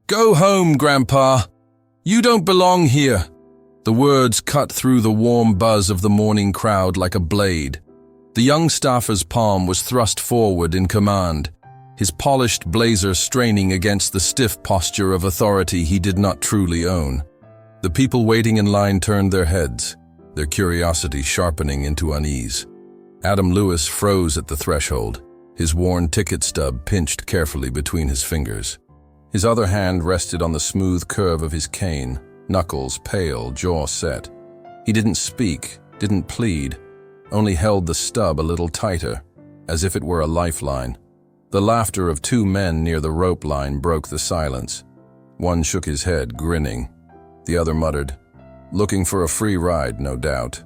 "Go home, Grandpa. You don't belong here." The words cut through the warm buzz of the morning crowd like a blade. The young staffer's palm was thrust forward in command, his polished blazer straining against the stiff posture of authority he did not truly own. The people waiting in line turned their heads, their curiosity sharpening into unease. Adam Lewis froze at the threshold, his worn ticket stub pinched carefully between his fingers. His other hand rested on the smooth curve of his cane, knuckles pale, jaw set. He didn't speak, didn't plead, only held the stub a little tighter, as if it were a lifeline. The laughter of two men near the rope line broke the silence. One shook his head, grinning. The other muttered, "Looking for a free ride, no doubt."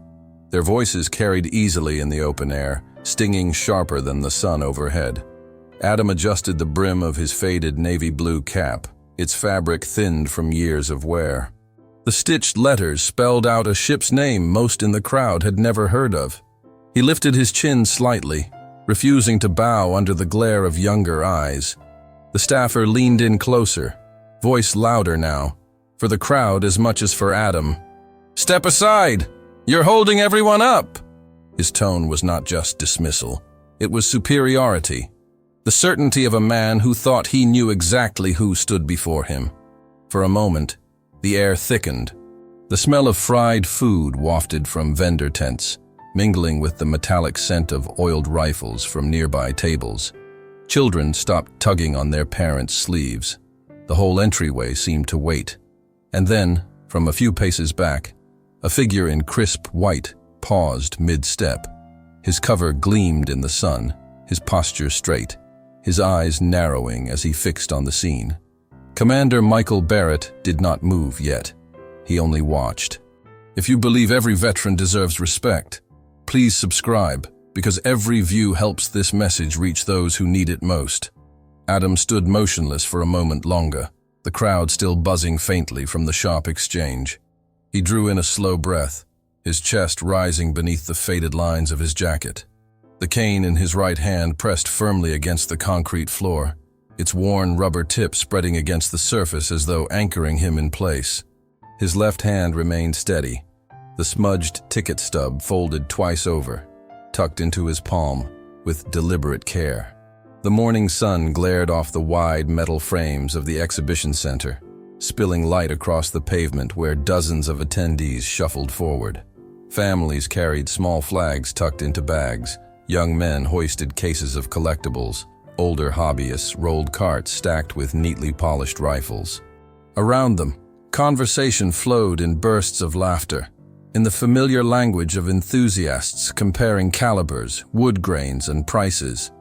Their voices carried easily in the open air, stinging sharper than the sun overhead. Adam adjusted the brim of his faded navy blue cap, its fabric thinned from years of wear. The stitched letters spelled out a ship's name most in the crowd had never heard of. He lifted his chin slightly, refusing to bow under the glare of younger eyes. The staffer leaned in closer, voice louder now, for the crowd as much as for Adam. "Step aside! You're holding everyone up!" His tone was not just dismissal. It was superiority, the certainty of a man who thought he knew exactly who stood before him. For a moment, the air thickened. The smell of fried food wafted from vendor tents, mingling with the metallic scent of oiled rifles from nearby tables. Children stopped tugging on their parents' sleeves. The whole entryway seemed to wait. And then, from a few paces back, a figure in crisp white paused mid-step. His cover gleamed in the sun, his posture straight, his eyes narrowing as he fixed on the scene. Commander Michael Barrett did not move yet. He only watched. If you believe every veteran deserves respect, please subscribe, because every view helps this message reach those who need it most. Adam stood motionless for a moment longer, the crowd still buzzing faintly from the sharp exchange. He drew in a slow breath, his chest rising beneath the faded lines of his jacket. The cane in his right hand pressed firmly against the concrete floor, its worn rubber tip spreading against the surface as though anchoring him in place. His left hand remained steady, the smudged ticket stub folded twice over, tucked into his palm with deliberate care. The morning sun glared off the wide metal frames of the exhibition center, spilling light across the pavement where dozens of attendees shuffled forward. Families carried small flags tucked into bags, young men hoisted cases of collectibles, older hobbyists rolled carts stacked with neatly polished rifles. Around them, conversation flowed in bursts of laughter, in the familiar language of enthusiasts comparing calibers, wood grains, and prices.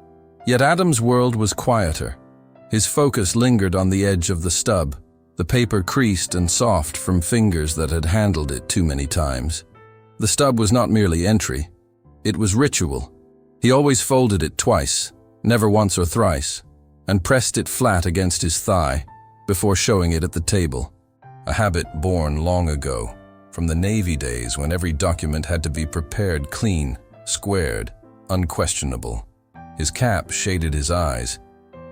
Yet Adam's world was quieter. His focus lingered on the edge of the stub, the paper creased and soft from fingers that had handled it too many times. The stub was not merely entry. It was ritual. He always folded it twice, never once or thrice, and pressed it flat against his thigh before showing it at the table. A habit born long ago, from the Navy days when every document had to be prepared clean, squared, unquestionable. His cap shaded his eyes,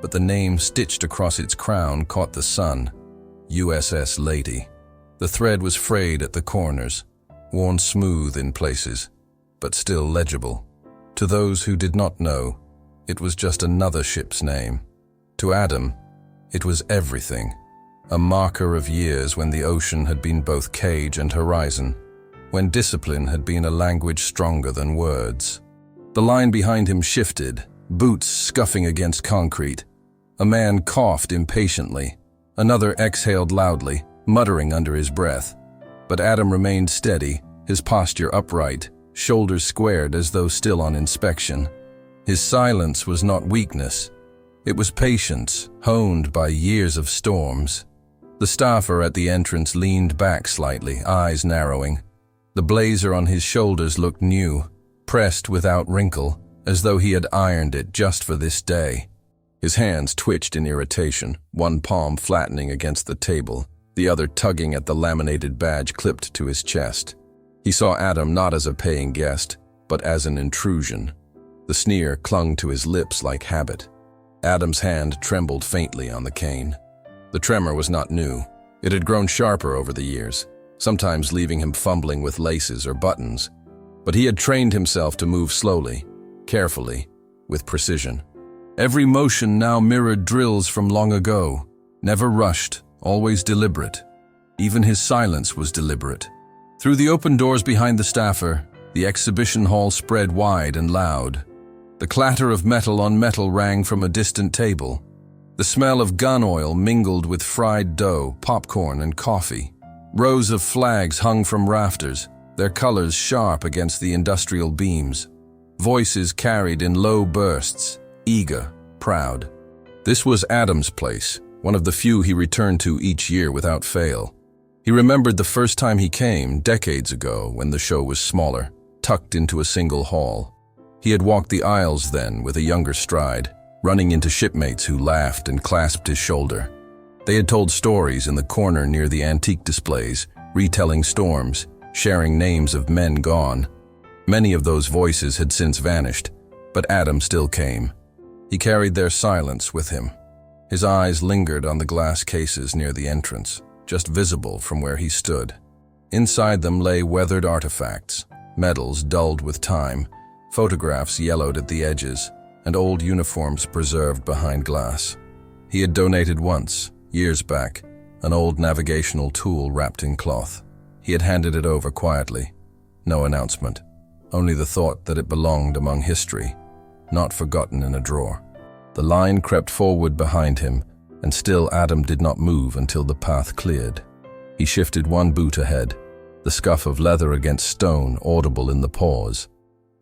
but the name stitched across its crown caught the sun, USS Lady. The thread was frayed at the corners, worn smooth in places, but still legible. To those who did not know, it was just another ship's name. To Adam, it was everything. A marker of years when the ocean had been both cage and horizon, when discipline had been a language stronger than words. The line behind him shifted, boots scuffing against concrete. A man coughed impatiently. Another exhaled loudly, muttering under his breath. But Adam remained steady, his posture upright, shoulders squared as though still on inspection. His silence was not weakness. It was patience, honed by years of storms. The staffer at the entrance leaned back slightly, eyes narrowing. The blazer on his shoulders looked new, pressed without wrinkle, as though he had ironed it just for this day. His hands twitched in irritation, one palm flattening against the table, the other tugging at the laminated badge clipped to his chest. He saw Adam not as a paying guest, but as an intrusion. The sneer clung to his lips like habit. Adam's hand trembled faintly on the cane. The tremor was not new. It had grown sharper over the years, sometimes leaving him fumbling with laces or buttons. But he had trained himself to move slowly, carefully, with precision. Every motion now mirrored drills from long ago, never rushed, always deliberate. Even his silence was deliberate. Through the open doors behind the staffer, the exhibition hall spread wide and loud. The clatter of metal on metal rang from a distant table. The smell of gun oil mingled with fried dough, popcorn, and coffee. Rows of flags hung from rafters, their colors sharp against the industrial beams. Voices carried in low bursts, eager, proud. This was Adam's place, one of the few he returned to each year without fail. He remembered the first time he came, decades ago, when the show was smaller, tucked into a single hall. He had walked the aisles then with a younger stride, running into shipmates who laughed and clasped his shoulder. They had told stories in the corner near the antique displays, retelling storms, sharing names of men gone. Many of those voices had since vanished, but Adam still came. He carried their silence with him. His eyes lingered on the glass cases near the entrance, just visible from where he stood. Inside them lay weathered artifacts, medals dulled with time, photographs yellowed at the edges, and old uniforms preserved behind glass. He had donated once, years back, an old navigational tool wrapped in cloth. He had handed it over quietly. No announcement, only the thought that it belonged among history, not forgotten in a drawer. The line crept forward behind him, and still Adam did not move until the path cleared. He shifted one boot ahead, the scuff of leather against stone audible in the pause.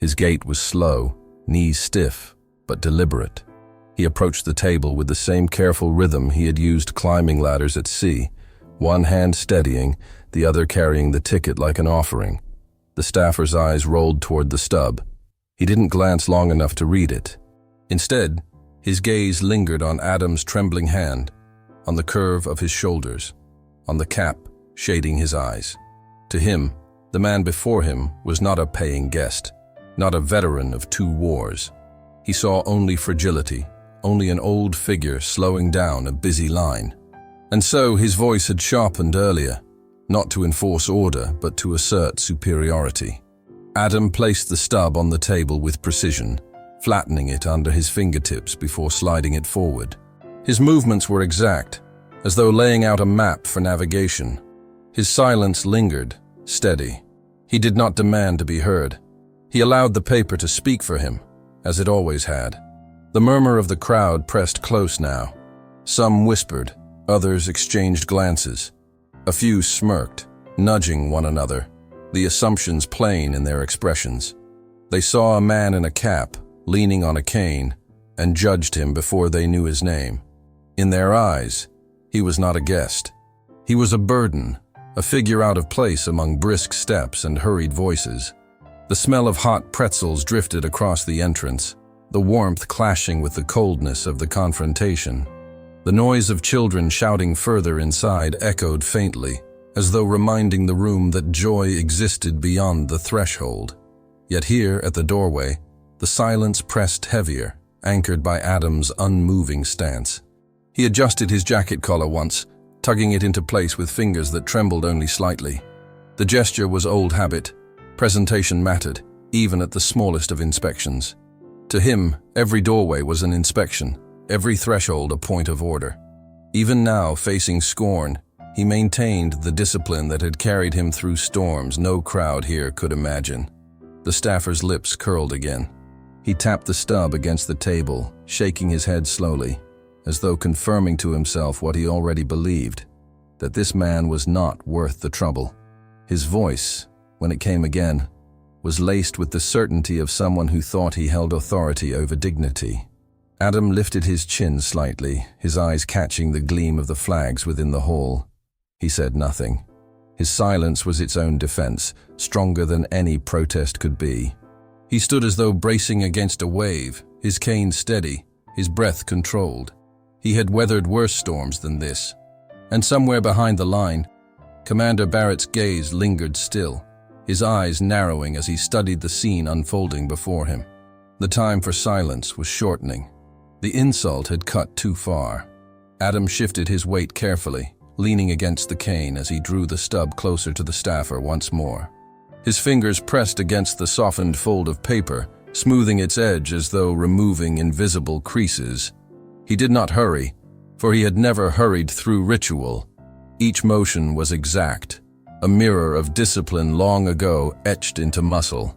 His gait was slow, knees stiff, but deliberate. He approached the table with the same careful rhythm he had used climbing ladders at sea, one hand steadying, the other carrying the ticket like an offering. The staffer's eyes rolled toward the stub. He didn't glance long enough to read it. Instead, his gaze lingered on Adam's trembling hand, on the curve of his shoulders, on the cap shading his eyes. To him, the man before him was not a paying guest, not a veteran of 2 wars. He saw only fragility, only an old figure slowing down a busy line. And so his voice had sharpened earlier, not to enforce order, but to assert superiority. Adam placed the stub on the table with precision, flattening it under his fingertips before sliding it forward. His movements were exact, as though laying out a map for navigation. His silence lingered, steady. He did not demand to be heard. He allowed the paper to speak for him, as it always had. The murmur of the crowd pressed close now. Some whispered, others exchanged glances. A few smirked, nudging one another, the assumptions plain in their expressions. They saw a man in a cap, leaning on a cane, and judged him before they knew his name. In their eyes, he was not a guest. He was a burden, a figure out of place among brisk steps and hurried voices. The smell of hot pretzels drifted across the entrance, the warmth clashing with the coldness of the confrontation. The noise of children shouting further inside echoed faintly, as though reminding the room that joy existed beyond the threshold. Yet here, at the doorway, the silence pressed heavier, anchored by Adam's unmoving stance. He adjusted his jacket collar once, tugging it into place with fingers that trembled only slightly. The gesture was old habit. Presentation mattered, even at the smallest of inspections. To him, every doorway was an inspection, every threshold a point of order. Even now, facing scorn, he maintained the discipline that had carried him through storms no crowd here could imagine. The staffer's lips curled again. He tapped the stub against the table, shaking his head slowly, as though confirming to himself what he already believed, that this man was not worth the trouble. His voice, when it came again, was laced with the certainty of someone who thought he held authority over dignity. Adam lifted his chin slightly, his eyes catching the gleam of the flags within the hall. He said nothing. His silence was its own defense, stronger than any protest could be. He stood as though bracing against a wave, his cane steady, his breath controlled. He had weathered worse storms than this. And somewhere behind the line, Commander Barrett's gaze lingered still, his eyes narrowing as he studied the scene unfolding before him. The time for silence was shortening. The insult had cut too far. Adam shifted his weight carefully, leaning against the cane as he drew the stub closer to the staffer once more. His fingers pressed against the softened fold of paper, smoothing its edge as though removing invisible creases. He did not hurry, for he had never hurried through ritual. Each motion was exact, a mirror of discipline long ago etched into muscle.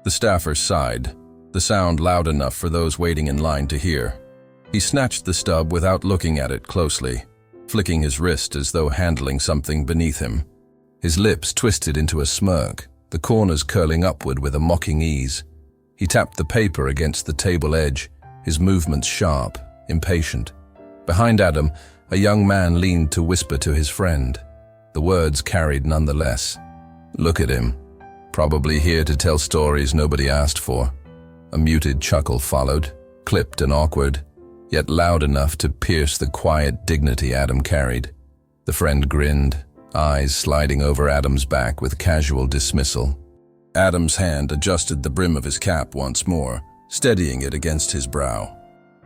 The staffer sighed, the sound loud enough for those waiting in line to hear. He snatched the stub without looking at it closely, flicking his wrist as though handling something beneath him. His lips twisted into a smirk, the corners curling upward with a mocking ease. He tapped the paper against the table edge, his movements sharp, impatient. Behind Adam, a young man leaned to whisper to his friend. The words carried nonetheless. "Look at him. Probably here to tell stories nobody asked for." A muted chuckle followed, clipped and awkward, yet loud enough to pierce the quiet dignity Adam carried. The friend grinned, eyes sliding over Adam's back with casual dismissal. Adam's hand adjusted the brim of his cap once more, steadying it against his brow.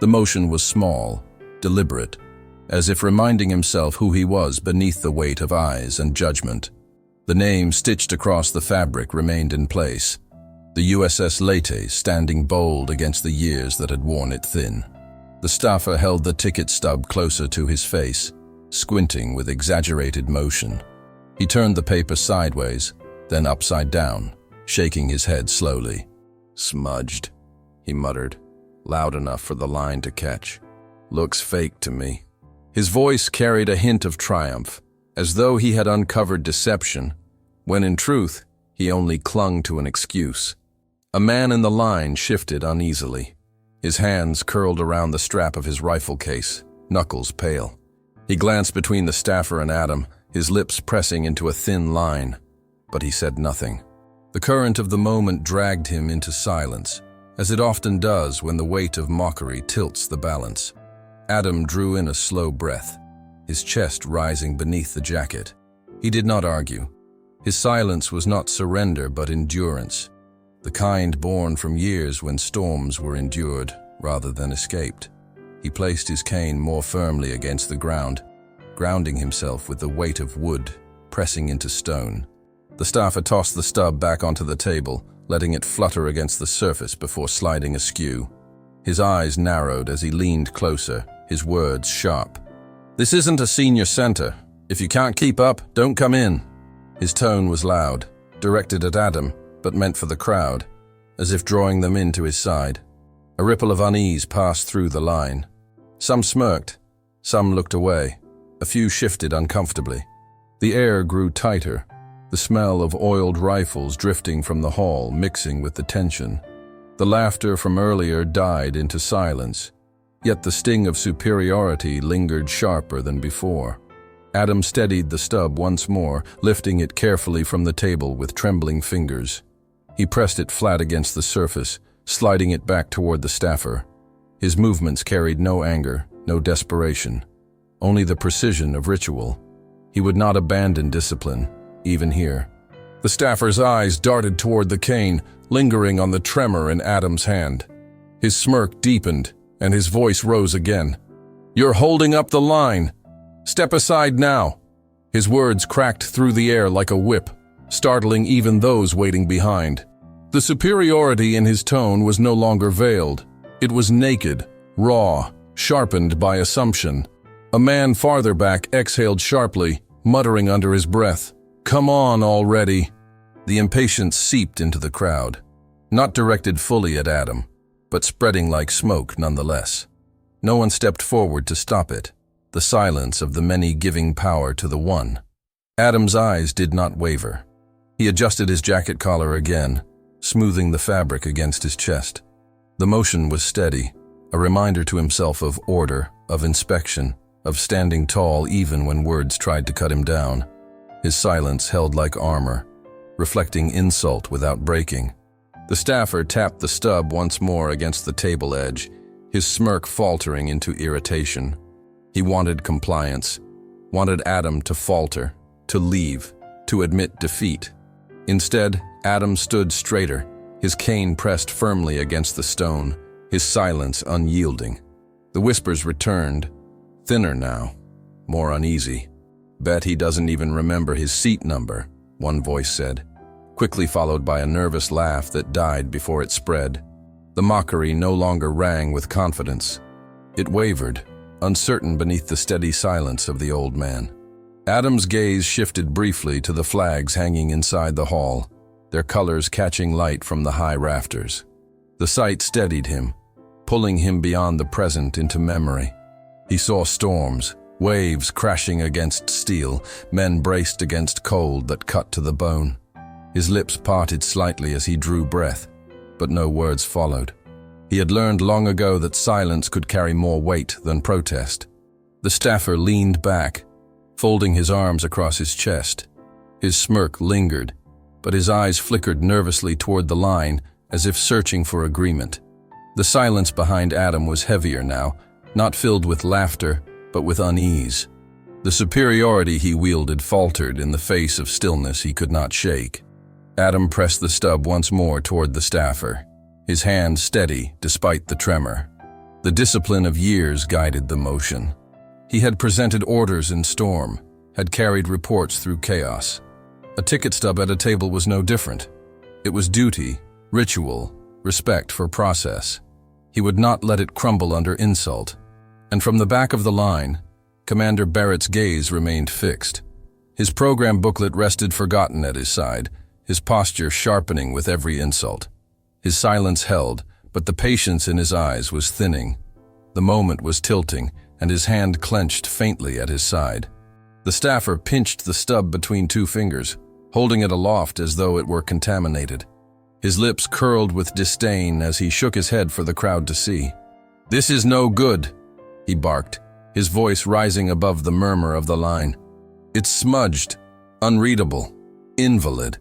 The motion was small, deliberate, as if reminding himself who he was beneath the weight of eyes and judgment. The name stitched across the fabric remained in place, the USS Leyte standing bold against the years that had worn it thin. The staffer held the ticket stub closer to his face, squinting with exaggerated motion. He turned the paper sideways, then upside down, shaking his head slowly. "Smudged," he muttered, loud enough for the line to catch. "Looks fake to me." His voice carried a hint of triumph, as though he had uncovered deception, when in truth, he only clung to an excuse. A man in the line shifted uneasily. His hands curled around the strap of his rifle case, knuckles pale. He glanced between the staffer and Adam, his lips pressing into a thin line, but he said nothing. The current of the moment dragged him into silence, as it often does when the weight of mockery tilts the balance. Adam drew in a slow breath, his chest rising beneath the jacket. He did not argue. His silence was not surrender but endurance, the kind born from years when storms were endured rather than escaped. He placed his cane more firmly against the ground, grounding himself with the weight of wood, pressing into stone. The staffer tossed the stub back onto the table, letting it flutter against the surface before sliding askew. His eyes narrowed as he leaned closer, his words sharp. "This isn't a senior center. If you can't keep up, don't come in." His tone was loud, directed at Adam, but meant for the crowd, as if drawing them in to his side. A ripple of unease passed through the line. Some smirked, some looked away, a few shifted uncomfortably. The air grew tighter, the smell of oiled rifles drifting from the hall mixing with the tension. The laughter from earlier died into silence, yet the sting of superiority lingered sharper than before. Adam steadied the stub once more, lifting it carefully from the table with trembling fingers. He pressed it flat against the surface, sliding it back toward the staffer. His movements carried no anger, no desperation, only the precision of ritual. He would not abandon discipline, even here. The staffer's eyes darted toward the cane, lingering on the tremor in Adam's hand. His smirk deepened, and his voice rose again. "You're holding up the line. Step aside now." His words cracked through the air like a whip, startling even those waiting behind. The superiority in his tone was no longer veiled. It was naked, raw, sharpened by assumption. A man farther back exhaled sharply, muttering under his breath, "Come on already." The impatience seeped into the crowd, not directed fully at Adam, but spreading like smoke nonetheless. No one stepped forward to stop it, the silence of the many giving power to the one. Adam's eyes did not waver. He adjusted his jacket collar again, smoothing the fabric against his chest. The motion was steady, a reminder to himself of order, of inspection, of standing tall even when words tried to cut him down. His silence held like armor, reflecting insult without breaking. The staffer tapped the stub once more against the table edge, his smirk faltering into irritation. He wanted compliance, wanted Adam to falter, to leave, to admit defeat. Instead, Adam stood straighter, his cane pressed firmly against the stone, his silence unyielding. The whispers returned, Thinner now, more uneasy. Bet he doesn't even remember his seat number, one voice said, quickly followed by a nervous laugh that died before it spread. The mockery no longer rang with confidence. It wavered, uncertain beneath the steady silence of the old man. Adam's gaze shifted briefly to the flags hanging inside the hall, their colors catching light from the high rafters. The sight steadied him, pulling him beyond the present into memory. He saw storms, waves crashing against steel, men braced against cold that cut to the bone. His lips parted slightly as he drew breath, but no words followed. He had learned long ago that silence could carry more weight than protest. The staffer leaned back, folding his arms across his chest. His smirk lingered, but his eyes flickered nervously toward the line as if searching for agreement. The silence behind Adam was heavier now, not filled with laughter, but with unease. The superiority he wielded faltered in the face of stillness he could not shake. Adam pressed the stub once more toward the staffer, his hand steady despite the tremor. The discipline of years guided the motion. He had presented orders in storm, had carried reports through chaos. A ticket stub at a table was no different. It was duty, ritual, respect for process. He would not let it crumble under insult. And from the back of the line, Commander Barrett's gaze remained fixed. His program booklet rested forgotten at his side, his posture sharpening with every insult. His silence held, but the patience in his eyes was thinning. The moment was tilting, and his hand clenched faintly at his side. The staffer pinched the stub between two fingers, holding it aloft as though it were contaminated. His lips curled with disdain as he shook his head for the crowd to see. "This is no good," he barked, his voice rising above the murmur of the line. "It's smudged, unreadable, invalid."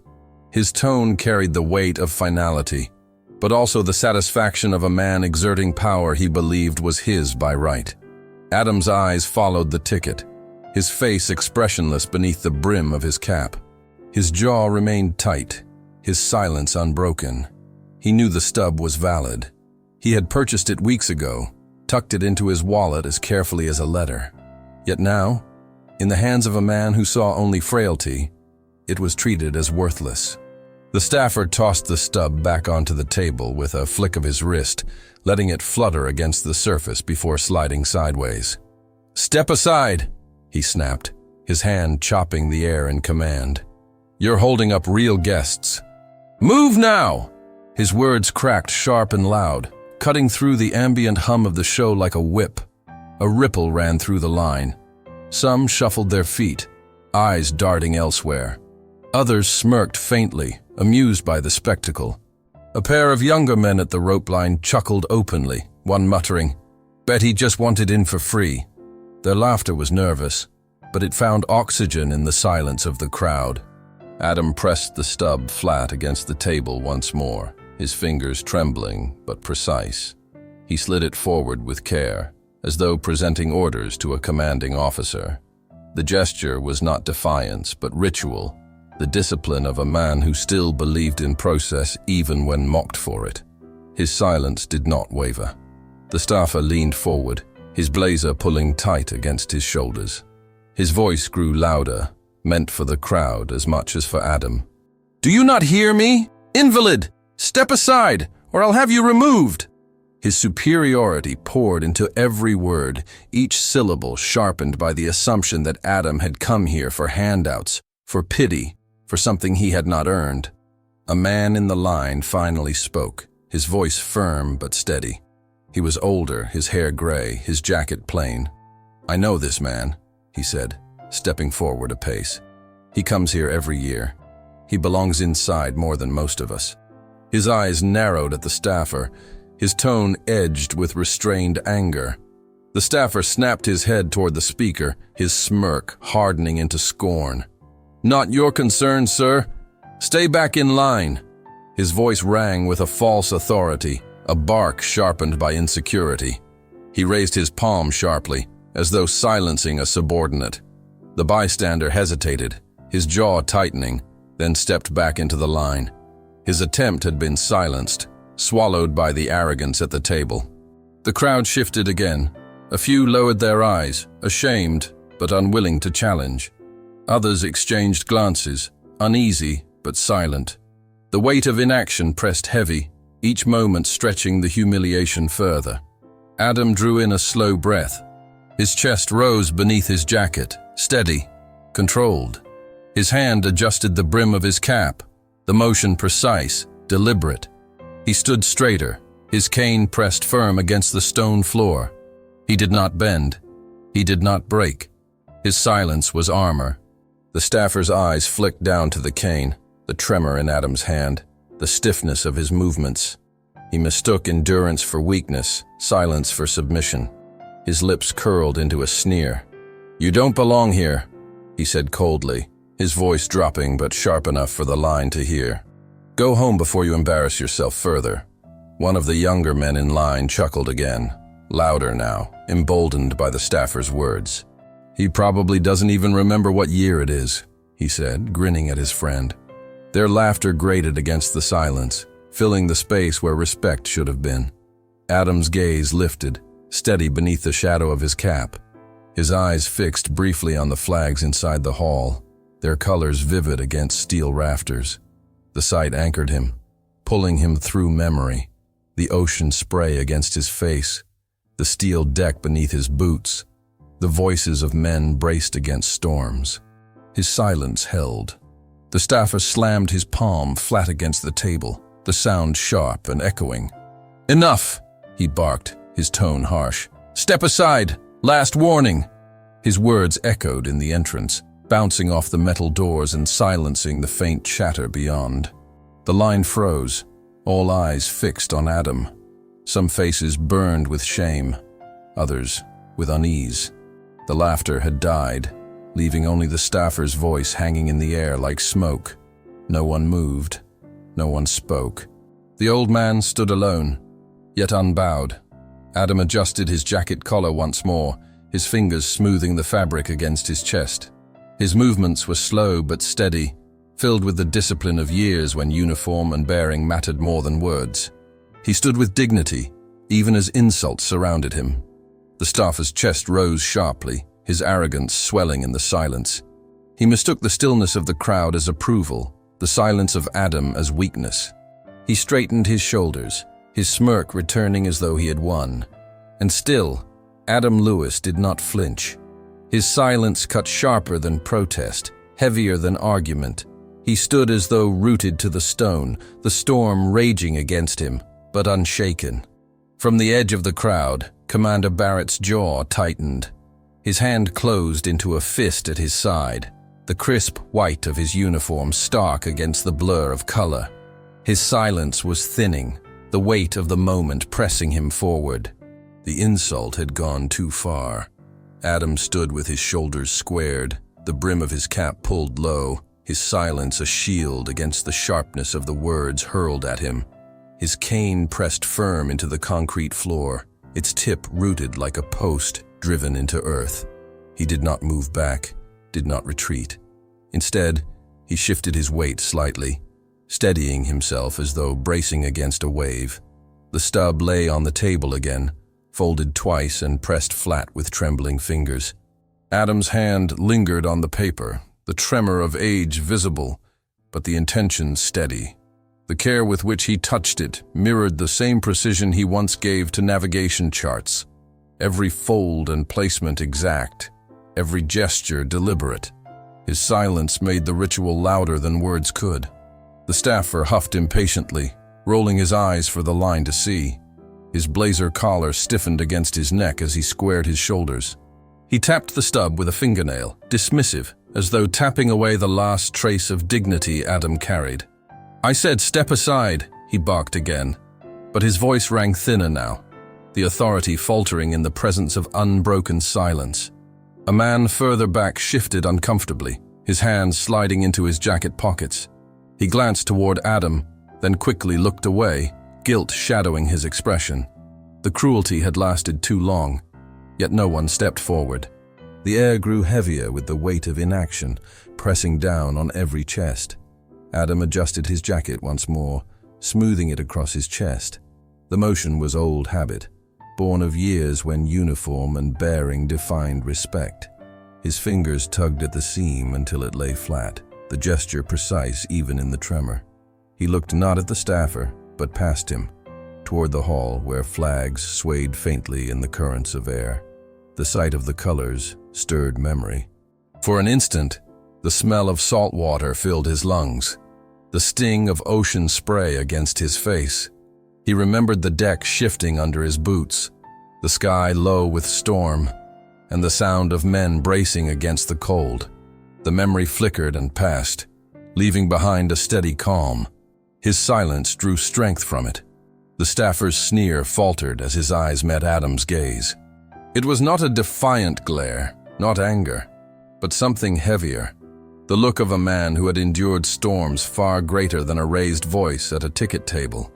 His tone carried the weight of finality, but also the satisfaction of a man exerting power he believed was his by right. Adam's eyes followed the ticket, his face expressionless beneath the brim of his cap. His jaw remained tight, his silence unbroken. He knew the stub was valid. He had purchased it weeks ago, tucked it into his wallet as carefully as a letter. Yet now, in the hands of a man who saw only frailty, it was treated as worthless. The staffer tossed the stub back onto the table with a flick of his wrist, letting it flutter against the surface before sliding sideways. "Step aside," he snapped, his hand chopping the air in command. "You're holding up real guests. Move now!" His words cracked sharp and loud, cutting through the ambient hum of the show like a whip. A ripple ran through the line. Some shuffled their feet, eyes darting elsewhere. Others smirked faintly, amused by the spectacle. A pair of younger men at the rope line chuckled openly, one muttering, "Bet he just wanted in for free." Their laughter was nervous, but it found oxygen in the silence of the crowd. Adam pressed the stub flat against the table once more, his fingers trembling but precise. He slid it forward with care, as though presenting orders to a commanding officer. The gesture was not defiance, but ritual, the discipline of a man who still believed in process even when mocked for it. His silence did not waver. The staffer leaned forward, his blazer pulling tight against his shoulders. His voice grew louder, meant for the crowd as much as for Adam. "Do you not hear me? Invalid! Step aside, or I'll have you removed!" His superiority poured into every word, each syllable sharpened by the assumption that Adam had come here for handouts, for pity, for something he had not earned. A man in the line finally spoke, his voice firm but steady. He was older, his hair gray, his jacket plain. "I know this man," he said, stepping forward a pace. "He comes here every year. He belongs inside more than most of us." His eyes narrowed at the staffer, his tone edged with restrained anger. The staffer snapped his head toward the speaker, his smirk hardening into scorn. "Not your concern, sir. Stay back in line." His voice rang with a false authority, a bark sharpened by insecurity. He raised his palm sharply, as though silencing a subordinate. The bystander hesitated, his jaw tightening, then stepped back into the line. His attempt had been silenced, swallowed by the arrogance at the table. The crowd shifted again, A few lowered their eyes, ashamed but unwilling to challenge. Others exchanged glances, uneasy but silent. The weight of inaction pressed heavy, each moment stretching the humiliation further. Adam drew in a slow breath. His chest rose beneath his jacket, steady, controlled. His hand adjusted the brim of his cap, the motion precise, deliberate. He stood straighter, his cane pressed firm against the stone floor. He did not bend. He did not break. His silence was armor. The staffer's eyes flicked down to the cane, the tremor in Adam's hand, the stiffness of his movements. He mistook endurance for weakness, silence for submission. His lips curled into a sneer. "You don't belong here," he said coldly, his voice dropping but sharp enough for the line to hear. "Go home before you embarrass yourself further." One of the younger men in line chuckled again, louder now, emboldened by the staffer's words. "He probably doesn't even remember what year it is," he said, grinning at his friend. Their laughter grated against the silence, filling the space where respect should have been. Adam's gaze lifted, steady beneath the shadow of his cap. His eyes fixed briefly on the flags inside the hall, their colors vivid against steel rafters. The sight anchored him, pulling him through memory. The ocean spray against his face, the steel deck beneath his boots, the voices of men braced against storms. His silence held. The staffer slammed his palm flat against the table, the sound sharp and echoing. "Enough!" he barked, his tone harsh. "Step aside! Last warning!" His words echoed in the entrance, bouncing off the metal doors and silencing the faint chatter beyond. The line froze, all eyes fixed on Adam. Some faces burned with shame, others with unease. The laughter had died, leaving only the staffer's voice hanging in the air like smoke. No one moved. No one spoke. The old man stood alone, yet unbowed. Adam adjusted his jacket collar once more, his fingers smoothing the fabric against his chest. His movements were slow but steady, filled with the discipline of years when uniform and bearing mattered more than words. He stood with dignity, even as insults surrounded him. The staffer's chest rose sharply, his arrogance swelling in the silence. He mistook the stillness of the crowd as approval, the silence of Adam as weakness. He straightened his shoulders, his smirk returning as though he had won. And still, Adam Lewis did not flinch. His silence cut sharper than protest, heavier than argument. He stood as though rooted to the stone, the storm raging against him, but unshaken. From the edge of the crowd, Commander Barrett's jaw tightened. His hand closed into a fist at his side, the crisp white of his uniform stark against the blur of color. His silence was thinning, the weight of the moment pressing him forward. The insult had gone too far. Adam stood with his shoulders squared, the brim of his cap pulled low, his silence a shield against the sharpness of the words hurled at him. His cane pressed firm into the concrete floor, its tip rooted like a post driven into earth. He did not move back, did not retreat. Instead, he shifted his weight slightly, steadying himself as though bracing against a wave. The stub lay on the table again, folded twice and pressed flat with trembling fingers. Adam's hand lingered on the paper, the tremor of age visible, but the intention steady. The care with which he touched it mirrored the same precision he once gave to navigation charts. Every fold and placement exact, every gesture deliberate. His silence made the ritual louder than words could. The staffer huffed impatiently, rolling his eyes for the line to see. His blazer collar stiffened against his neck as he squared his shoulders. He tapped the stub with a fingernail, dismissive, as though tapping away the last trace of dignity Adam carried. "I said step aside," he barked again, but his voice rang thinner now, the authority faltering in the presence of unbroken silence. A man further back shifted uncomfortably, his hands sliding into his jacket pockets. He glanced toward Adam, then quickly looked away, guilt shadowing his expression. The cruelty had lasted too long, yet no one stepped forward. The air grew heavier with the weight of inaction, pressing down on every chest. Adam adjusted his jacket once more, smoothing it across his chest. The motion was old habit, born of years when uniform and bearing defined respect. His fingers tugged at the seam until it lay flat, the gesture precise even in the tremor. He looked not at the staffer, but past him, toward the hall where flags swayed faintly in the currents of air. The sight of the colors stirred memory. For an instant, the smell of salt water filled his lungs, the sting of ocean spray against his face. He remembered the deck shifting under his boots, the sky low with storm, and the sound of men bracing against the cold. The memory flickered and passed, leaving behind a steady calm. His silence drew strength from it. The staffer's sneer faltered as his eyes met Adam's gaze. It was not a defiant glare, not anger, but something heavier, the look of a man who had endured storms far greater than a raised voice at a ticket table.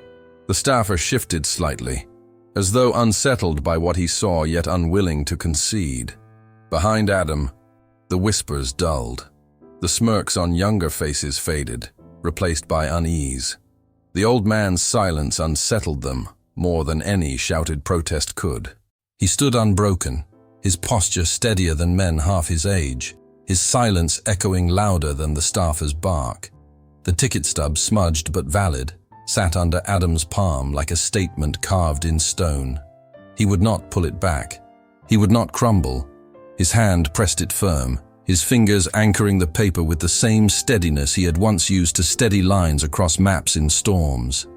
The staffer shifted slightly, as though unsettled by what he saw yet unwilling to concede. Behind Adam, the whispers dulled. The smirks on younger faces faded, replaced by unease. The old man's silence unsettled them more than any shouted protest could. He stood unbroken, his posture steadier than men half his age, his silence echoing louder than the staffer's bark. The ticket stub, smudged but valid, sat under Adam's palm like a statement carved in stone. He would not pull it back. He would not crumble. His hand pressed it firm, his fingers anchoring the paper with the same steadiness he had once used to steady lines across maps in storms.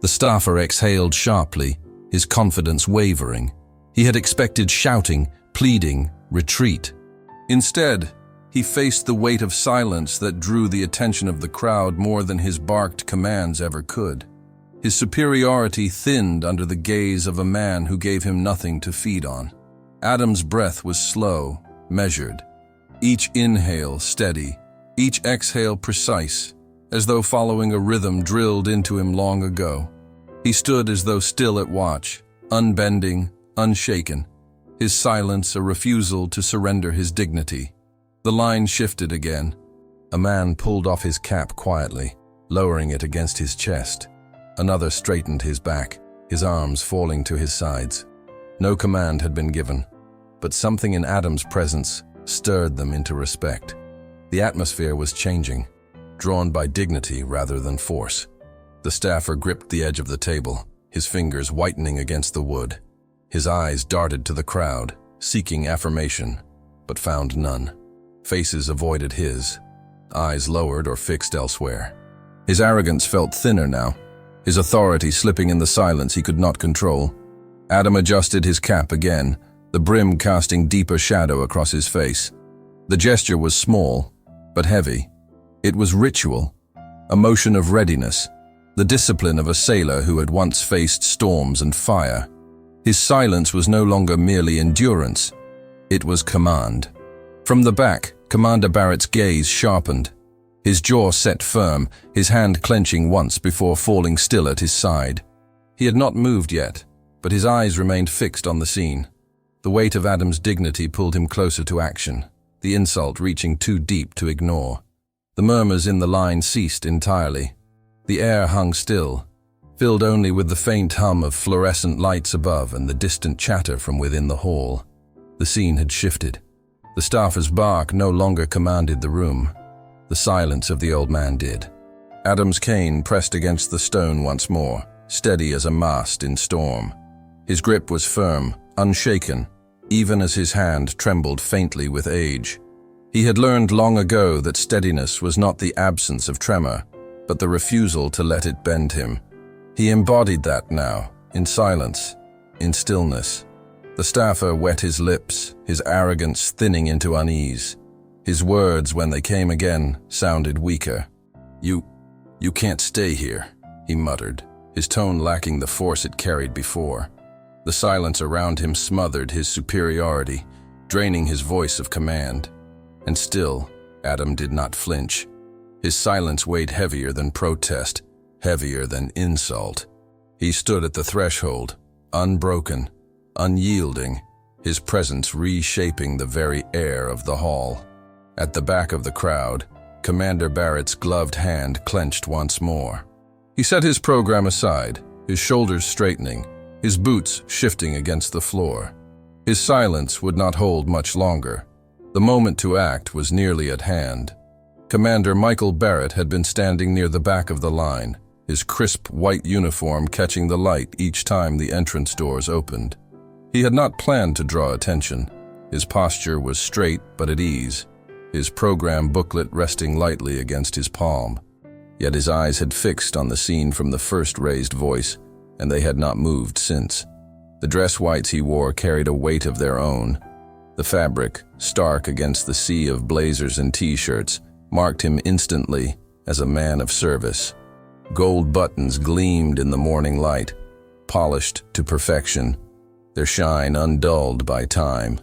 The staffer exhaled sharply, his confidence wavering. He had expected shouting, pleading, retreat. Instead, he faced the weight of silence that drew the attention of the crowd more than his barked commands ever could. His superiority thinned under the gaze of a man who gave him nothing to feed on. Adam's breath was slow, measured, each inhale steady, each exhale precise, as though following a rhythm drilled into him long ago. He stood as though still at watch, unbending, unshaken, his silence a refusal to surrender his dignity. The line shifted again. A man pulled off his cap quietly, lowering it against his chest. Another straightened his back, his arms falling to his sides. No command had been given, but something in Adam's presence stirred them into respect. The atmosphere was changing, drawn by dignity rather than force. The staffer gripped the edge of the table, his fingers whitening against the wood. His eyes darted to the crowd, seeking affirmation, but found none. Faces avoided his, eyes lowered or fixed elsewhere. His arrogance felt thinner now, his authority slipping in the silence he could not control. Adam adjusted his cap again, the brim casting deeper shadow across his face. The gesture was small, but heavy. It was ritual, a motion of readiness, the discipline of a sailor who had once faced storms and fire. His silence was no longer merely endurance, it was command. From the back, Commander Barrett's gaze sharpened, his jaw set firm, his hand clenching once before falling still at his side. He had not moved yet, but his eyes remained fixed on the scene. The weight of Adam's dignity pulled him closer to action, the insult reaching too deep to ignore. The murmurs in the line ceased entirely. The air hung still, filled only with the faint hum of fluorescent lights above and the distant chatter from within the hall. The scene had shifted. The staffer's bark no longer commanded the room. The silence of the old man did. Adam's cane pressed against the stone once more, steady as a mast in storm. His grip was firm, unshaken, even as his hand trembled faintly with age. He had learned long ago that steadiness was not the absence of tremor, but the refusal to let it bend him. He embodied that now, in silence, in stillness. The staffer wet his lips, his arrogance thinning into unease. His words, when they came again, sounded weaker. You can't stay here," he muttered, his tone lacking the force it carried before. The silence around him smothered his superiority, draining his voice of command. And still, Adam did not flinch. His silence weighed heavier than protest, heavier than insult. He stood at the threshold, unbroken, unyielding, his presence reshaping the very air of the hall. At the back of the crowd, Commander Barrett's gloved hand clenched once more. He set his program aside, his shoulders straightening, his boots shifting against the floor. His silence would not hold much longer. The moment to act was nearly at hand. Commander Michael Barrett had been standing near the back of the line, his crisp white uniform catching the light each time the entrance doors opened. He had not planned to draw attention. His posture was straight but at ease, his program booklet resting lightly against his palm. Yet his eyes had fixed on the scene from the first raised voice, and they had not moved since. The dress whites he wore carried a weight of their own. The fabric, stark against the sea of blazers and t-shirts, marked him instantly as a man of service. Gold buttons gleamed in the morning light, polished to perfection, their shine undulled by time.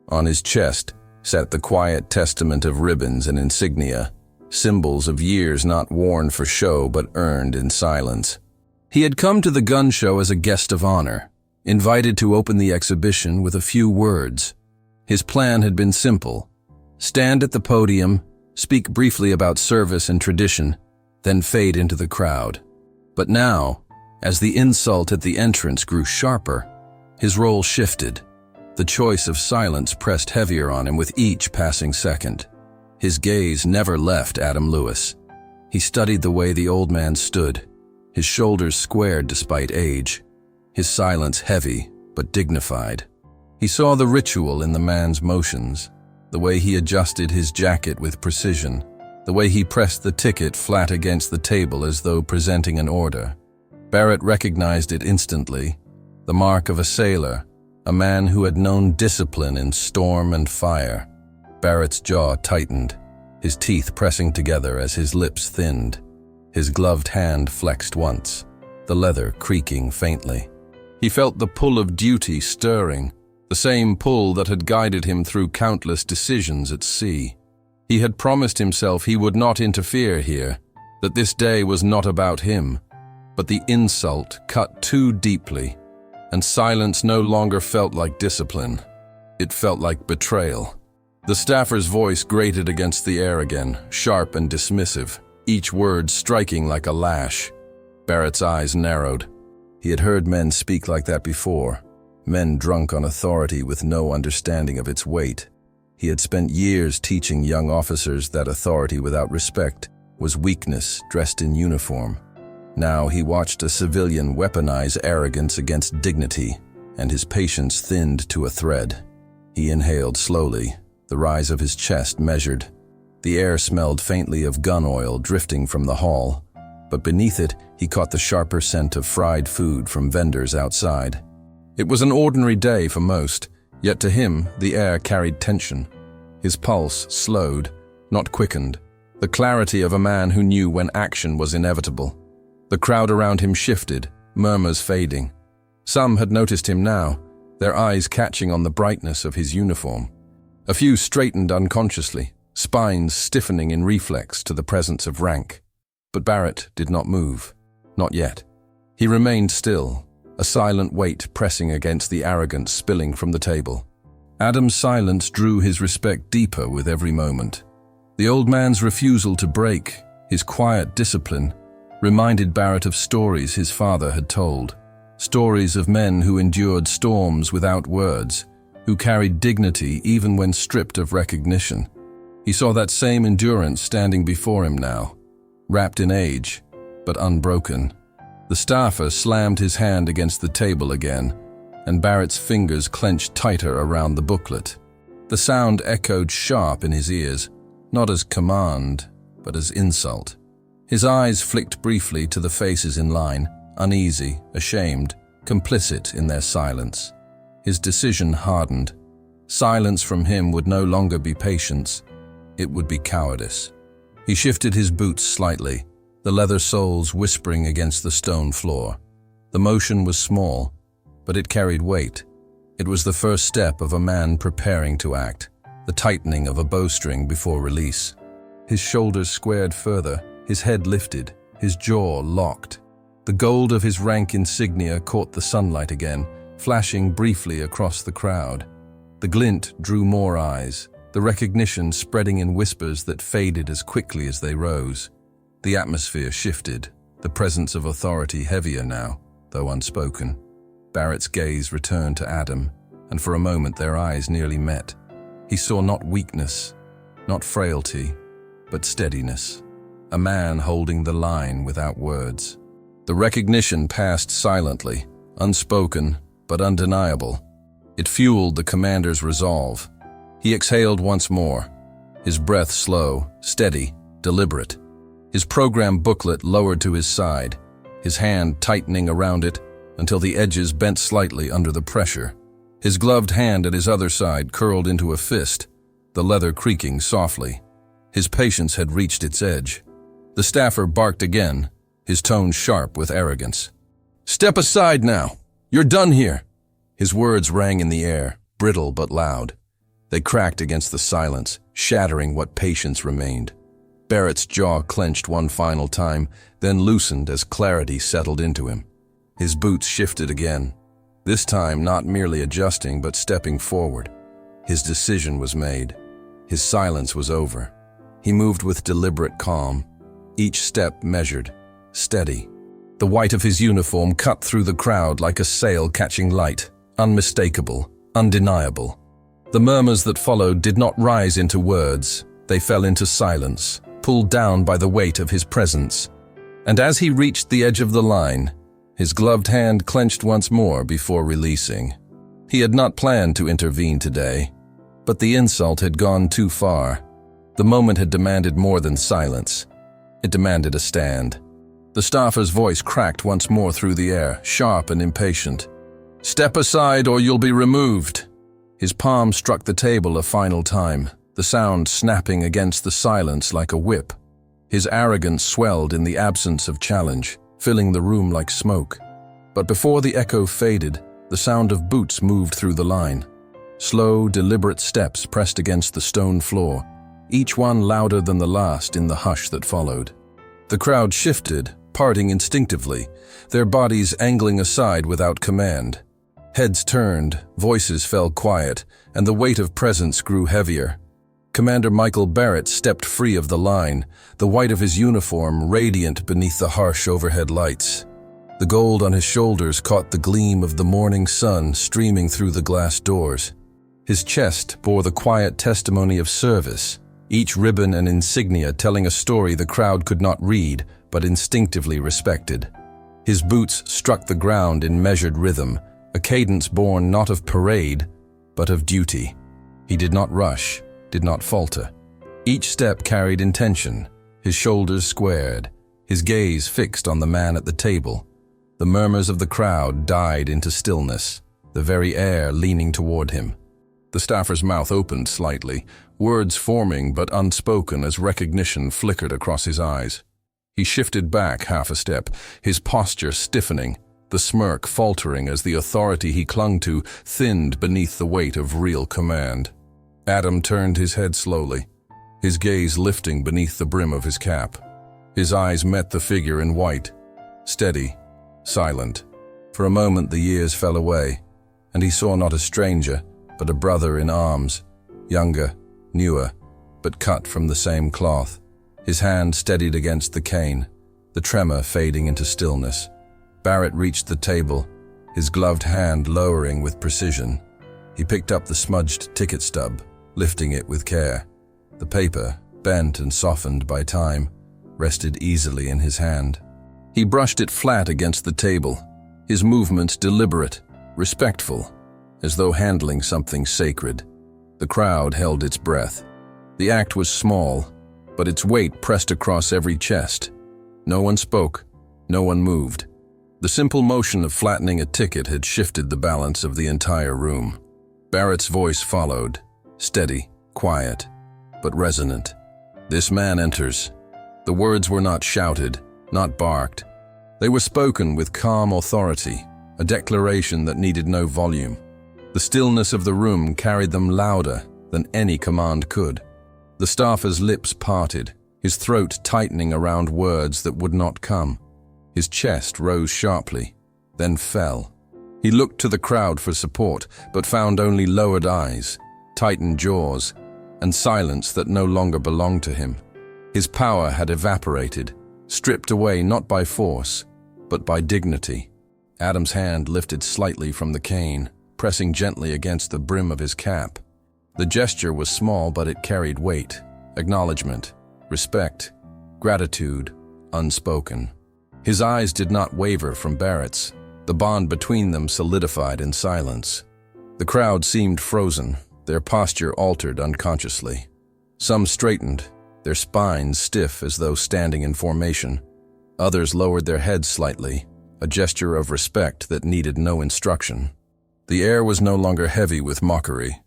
On his chest sat the quiet testament of ribbons and insignia, symbols of years not worn for show but earned in silence. He had come to the gun show as a guest of honor, invited to open the exhibition with a few words. His plan had been simple: stand at the podium, speak briefly about service and tradition, then fade into the crowd. But now, as the insult at the entrance grew sharper, his role shifted. The choice of silence pressed heavier on him with each passing second. His gaze never left Adam Lewis. He studied the way the old man stood, his shoulders squared despite age, his silence heavy but dignified. He saw the ritual in the man's motions, the way he adjusted his jacket with precision, the way he pressed the ticket flat against the table as though presenting an order. Barrett recognized it instantly, the mark of a sailor, a man who had known discipline in storm and fire. Barrett's jaw tightened, his teeth pressing together as his lips thinned. His gloved hand flexed once, the leather creaking faintly. He felt the pull of duty stirring, the same pull that had guided him through countless decisions at sea. He had promised himself he would not interfere here, that this day was not about him. But the insult cut too deeply, and silence no longer felt like discipline. It felt like betrayal. The staffer's voice grated against the air again, sharp and dismissive, each word striking like a lash. Barrett's eyes narrowed. He had heard men speak like that before, men drunk on authority with no understanding of its weight. He had spent years teaching young officers that authority without respect was weakness dressed in uniform. Now he watched a civilian weaponize arrogance against dignity, and his patience thinned to a thread. He inhaled slowly, the rise of his chest measured. The air smelled faintly of gun oil drifting from the hall, but beneath it he caught the sharper scent of fried food from vendors outside. It was an ordinary day for most, yet to him the air carried tension. His pulse slowed, not quickened, the clarity of a man who knew when action was inevitable. The crowd around him shifted, murmurs fading. Some had noticed him now, their eyes catching on the brightness of his uniform. A few straightened unconsciously, spines stiffening in reflex to the presence of rank. But Barrett did not move, not yet. He remained still, a silent weight pressing against the arrogance spilling from the table. Adam's silence drew his respect deeper with every moment. The old man's refusal to break, his quiet discipline, reminded Barrett of stories his father had told. Stories of men who endured storms without words, who carried dignity even when stripped of recognition. He saw that same endurance standing before him now, wrapped in age, but unbroken. The staffer slammed his hand against the table again, and Barrett's fingers clenched tighter around the booklet. The sound echoed sharp in his ears, not as command, but as insult. His eyes flicked briefly to the faces in line, uneasy, ashamed, complicit in their silence. His decision hardened. Silence from him would no longer be patience, it would be cowardice. He shifted his boots slightly, the leather soles whispering against the stone floor. The motion was small, but it carried weight. It was the first step of a man preparing to act, the tightening of a bowstring before release. His shoulders squared further, his head lifted, his jaw locked. The gold of his rank insignia caught the sunlight again, flashing briefly across the crowd. The glint drew more eyes, the recognition spreading in whispers that faded as quickly as they rose. The atmosphere shifted, the presence of authority heavier now, though unspoken. Barrett's gaze returned to Adam, and for a moment their eyes nearly met. He saw not weakness, not frailty, but steadiness. A man holding the line without words. The recognition passed silently, unspoken but undeniable. It fueled the commander's resolve. He exhaled once more, his breath slow, steady, deliberate. His program booklet lowered to his side, his hand tightening around it until the edges bent slightly under the pressure. His gloved hand at his other side curled into a fist, the leather creaking softly. His patience had reached its edge. The staffer barked again, his tone sharp with arrogance. "Step aside now! You're done here!" His words rang in the air, brittle but loud. They cracked against the silence, shattering what patience remained. Barrett's jaw clenched one final time, then loosened as clarity settled into him. His boots shifted again, this time not merely adjusting but stepping forward. His decision was made. His silence was over. He moved with deliberate calm, each step measured, steady. The white of his uniform cut through the crowd like a sail catching light, unmistakable, undeniable. The murmurs that followed did not rise into words. They fell into silence, pulled down by the weight of his presence. And as he reached the edge of the line, his gloved hand clenched once more before releasing. He had not planned to intervene today, but the insult had gone too far. The moment had demanded more than silence. It demanded a stand. The staffer's voice cracked once more through the air, sharp and impatient. "Step aside or you'll be removed." His palm struck the table a final time, the sound snapping against the silence like a whip. His arrogance swelled in the absence of challenge, filling the room like smoke. But before the echo faded, the sound of boots moved through the line. Slow, deliberate steps pressed against the stone floor, each one louder than the last in the hush that followed. The crowd shifted, parting instinctively, their bodies angling aside without command. Heads turned, voices fell quiet, and the weight of presence grew heavier. Commander Michael Barrett stepped free of the line, the white of his uniform radiant beneath the harsh overhead lights. The gold on his shoulders caught the gleam of the morning sun streaming through the glass doors. His chest bore the quiet testimony of service, each ribbon and insignia telling a story the crowd could not read, but instinctively respected. His boots struck the ground in measured rhythm, a cadence born not of parade, but of duty. He did not rush, did not falter. Each step carried intention, his shoulders squared, his gaze fixed on the man at the table. The murmurs of the crowd died into stillness, the very air leaning toward him. The staffer's mouth opened slightly, words forming but unspoken as recognition flickered across his eyes. He shifted back half a step, his posture stiffening, the smirk faltering as the authority he clung to thinned beneath the weight of real command. Adam turned his head slowly, his gaze lifting beneath the brim of his cap. His eyes met the figure in white, steady, silent. For a moment the years fell away, and he saw not a stranger, but a brother in arms, younger, newer, but cut from the same cloth. His hand steadied against the cane, the tremor fading into stillness. Barrett reached the table, his gloved hand lowering with precision. He picked up the smudged ticket stub, lifting it with care. The paper, bent and softened by time, rested easily in his hand. He brushed it flat against the table, his movements deliberate, respectful, as though handling something sacred. The crowd held its breath. The act was small, but its weight pressed across every chest. No one spoke, no one moved. The simple motion of flattening a ticket had shifted the balance of the entire room. Barrett's voice followed, steady, quiet, but resonant. "This man enters." The words were not shouted, not barked. They were spoken with calm authority, a declaration that needed no volume. The stillness of the room carried them louder than any command could. The staffer's lips parted, his throat tightening around words that would not come. His chest rose sharply, then fell. He looked to the crowd for support, but found only lowered eyes, tightened jaws, and silence that no longer belonged to him. His power had evaporated, stripped away not by force, but by dignity. Adam's hand lifted slightly from the cane, pressing gently against the brim of his cap. The gesture was small, but it carried weight, acknowledgement, respect, gratitude, unspoken. His eyes did not waver from Barrett's. The bond between them solidified in silence. The crowd seemed frozen, their posture altered unconsciously. Some straightened, their spines stiff as though standing in formation. Others lowered their heads slightly, a gesture of respect that needed no instruction. The air was no longer heavy with mockery.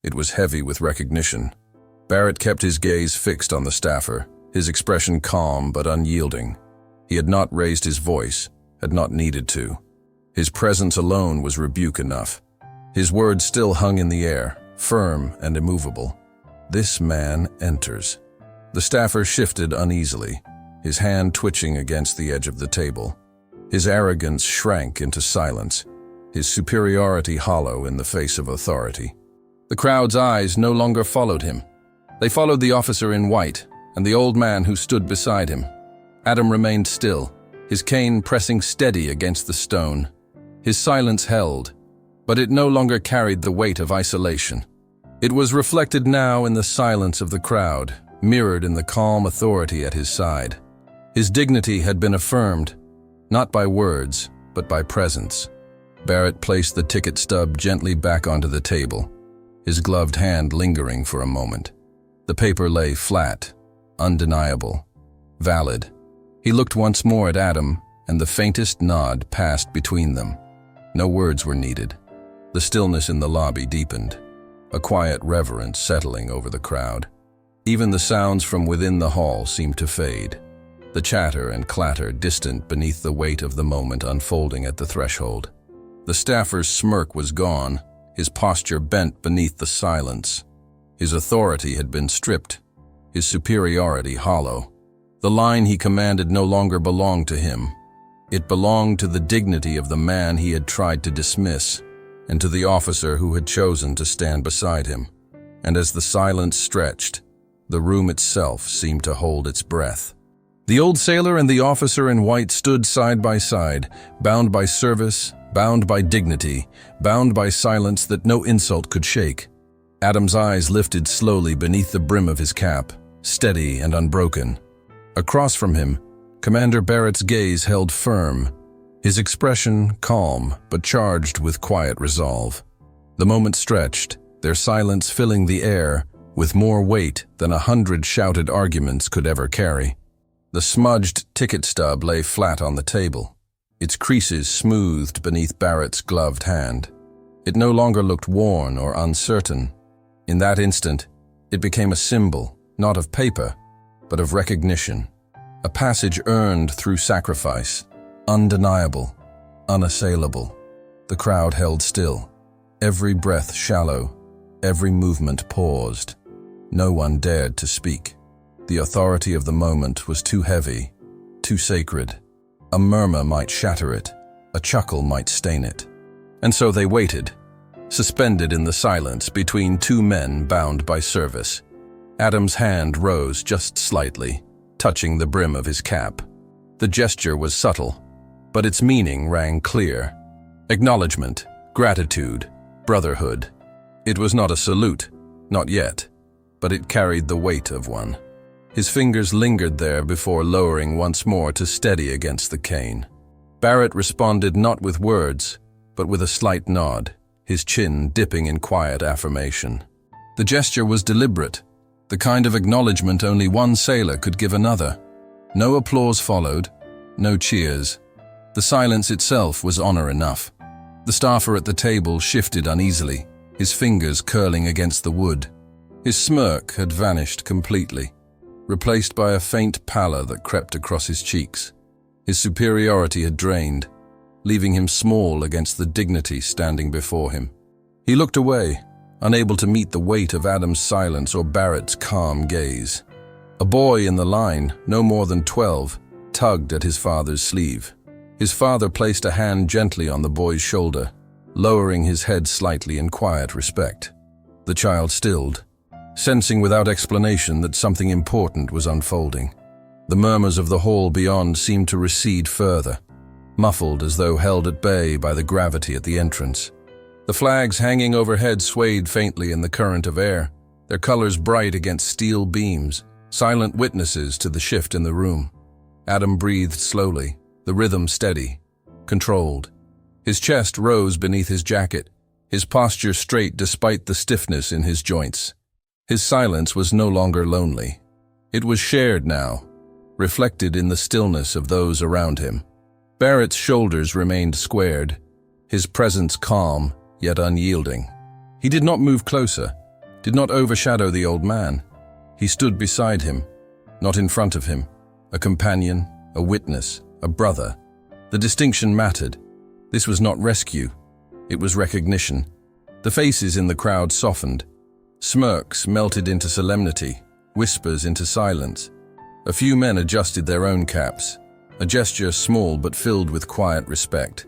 It was heavy with recognition. Barrett kept his gaze fixed on the staffer, his expression calm but unyielding. He had not raised his voice, had not needed to. His presence alone was rebuke enough. His words still hung in the air, firm and immovable. "This man enters." The staffer shifted uneasily, his hand twitching against the edge of the table. His arrogance shrank into silence, his superiority hollow in the face of authority. The crowd's eyes no longer followed him. They followed the officer in white and the old man who stood beside him. Adam remained still, his cane pressing steady against the stone. His silence held, but it no longer carried the weight of isolation. It was reflected now in the silence of the crowd, mirrored in the calm authority at his side. His dignity had been affirmed, not by words, but by presence. Barrett placed the ticket stub gently back onto the table, his gloved hand lingering for a moment. The paper lay flat, undeniable, valid. He looked once more at Adam, and the faintest nod passed between them. No words were needed. The stillness in the lobby deepened, a quiet reverence settling over the crowd. Even the sounds from within the hall seemed to fade, the chatter and clatter distant beneath the weight of the moment unfolding at the threshold. The staffer's smirk was gone, his posture bent beneath the silence. His authority had been stripped, his superiority hollow. The line he commanded no longer belonged to him. It belonged to the dignity of the man he had tried to dismiss, and to the officer who had chosen to stand beside him. And as the silence stretched, the room itself seemed to hold its breath. The old sailor and the officer in white stood side by side, bound by service, bound by dignity, bound by silence that no insult could shake. Adam's eyes lifted slowly beneath the brim of his cap, steady and unbroken. Across from him, Commander Barrett's gaze held firm, his expression calm but charged with quiet resolve. The moment stretched, their silence filling the air with more weight than 100 shouted arguments could ever carry. The smudged ticket stub lay flat on the table, its creases smoothed beneath Barrett's gloved hand. It no longer looked worn or uncertain. In that instant, it became a symbol, not of paper, but of recognition. A passage earned through sacrifice, undeniable, unassailable. The crowd held still, every breath shallow, every movement paused. No one dared to speak. The authority of the moment was too heavy, too sacred. A murmur might shatter it, a chuckle might stain it. And so they waited, suspended in the silence between two men bound by service. Adam's hand rose just slightly, touching the brim of his cap. The gesture was subtle, but its meaning rang clear. Acknowledgement, gratitude, brotherhood. It was not a salute, not yet, but it carried the weight of one. His fingers lingered there before lowering once more to steady against the cane. Barrett responded not with words, but with a slight nod, his chin dipping in quiet affirmation. The gesture was deliberate, the kind of acknowledgement only one sailor could give another. No applause followed, no cheers. The silence itself was honor enough. The staffer at the table shifted uneasily, his fingers curling against the wood. His smirk had vanished completely, replaced by a faint pallor that crept across his cheeks. His superiority had drained, leaving him small against the dignity standing before him. He looked away, unable to meet the weight of Adam's silence or Barrett's calm gaze. A boy in the line, no more than 12, tugged at his father's sleeve. His father placed a hand gently on the boy's shoulder, lowering his head slightly in quiet respect. The child stilled, sensing without explanation that something important was unfolding. The murmurs of the hall beyond seemed to recede further. muffled as though held at bay by the gravity at the entrance. The flags hanging overhead swayed faintly in the current of air, their colors bright against steel beams, silent witnesses to the shift in the room. Adam breathed slowly, the rhythm steady, controlled. His chest rose beneath his jacket, his posture straight despite the stiffness in his joints. His silence was no longer lonely. It was shared now, reflected in the stillness of those around him. Barrett's shoulders remained squared, his presence calm yet unyielding. He did not move closer, did not overshadow the old man. He stood beside him, not in front of him, a companion, a witness, a brother. The distinction mattered. This was not rescue, it was recognition. The faces in the crowd softened. Smirks melted into solemnity, whispers into silence. A few men adjusted their own caps, a gesture small but filled with quiet respect.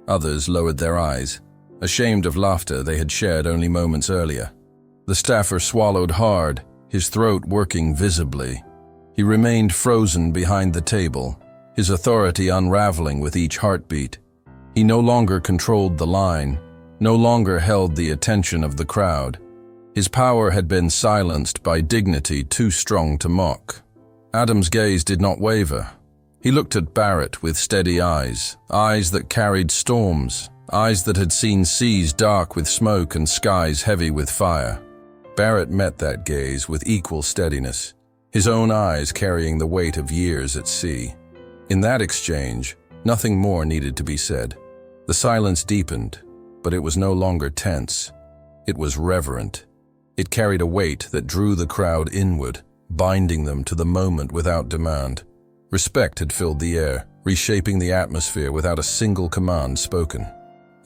Others lowered their eyes, ashamed of laughter they had shared only moments earlier. The staffer swallowed hard, his throat working visibly. He remained frozen behind the table, his authority unraveling with each heartbeat. He no longer controlled the line, no longer held the attention of the crowd. His power had been silenced by dignity too strong to mock. Adam's gaze did not waver. He looked at Barrett with steady eyes, eyes that carried storms, eyes that had seen seas dark with smoke and skies heavy with fire. Barrett met that gaze with equal steadiness, his own eyes carrying the weight of years at sea. In that exchange, nothing more needed to be said. The silence deepened, but it was no longer tense. It was reverent. It carried a weight that drew the crowd inward, binding them to the moment without demand. Respect had filled the air, reshaping the atmosphere without a single command spoken.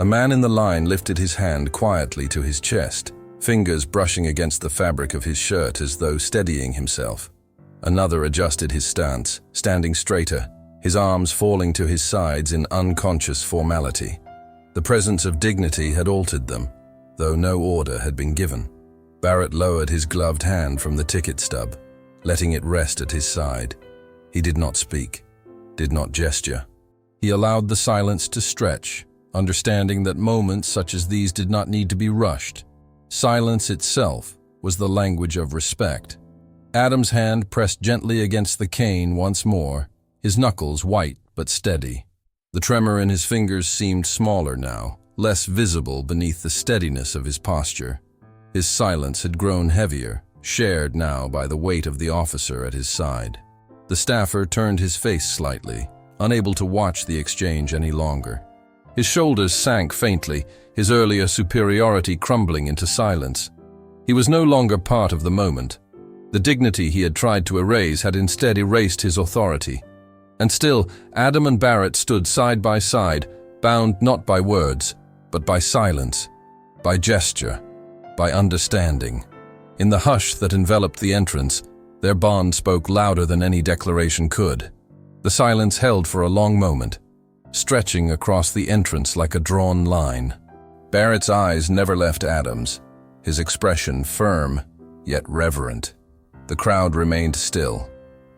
A man in the line lifted his hand quietly to his chest, fingers brushing against the fabric of his shirt as though steadying himself. Another adjusted his stance, standing straighter, his arms falling to his sides in unconscious formality. The presence of dignity had altered them, though no order had been given. Barrett lowered his gloved hand from the ticket stub, letting it rest at his side. He did not speak, did not gesture. He allowed the silence to stretch, understanding that moments such as these did not need to be rushed. Silence itself was the language of respect. Adam's hand pressed gently against the cane once more, his knuckles white but steady. The tremor in his fingers seemed smaller now, less visible beneath the steadiness of his posture. His silence had grown heavier, shared now by the weight of the officer at his side. The staffer turned his face slightly, unable to watch the exchange any longer. His shoulders sank faintly, his earlier superiority crumbling into silence. He was no longer part of the moment. The dignity he had tried to erase had instead erased his authority. And still, Adam and Barrett stood side by side, bound not by words, but by silence, by gesture, by understanding. In the hush that enveloped the entrance, their bond spoke louder than any declaration could. The silence held for a long moment, stretching across the entrance like a drawn line. Barrett's eyes never left Adam's, his expression firm, yet reverent. The crowd remained still,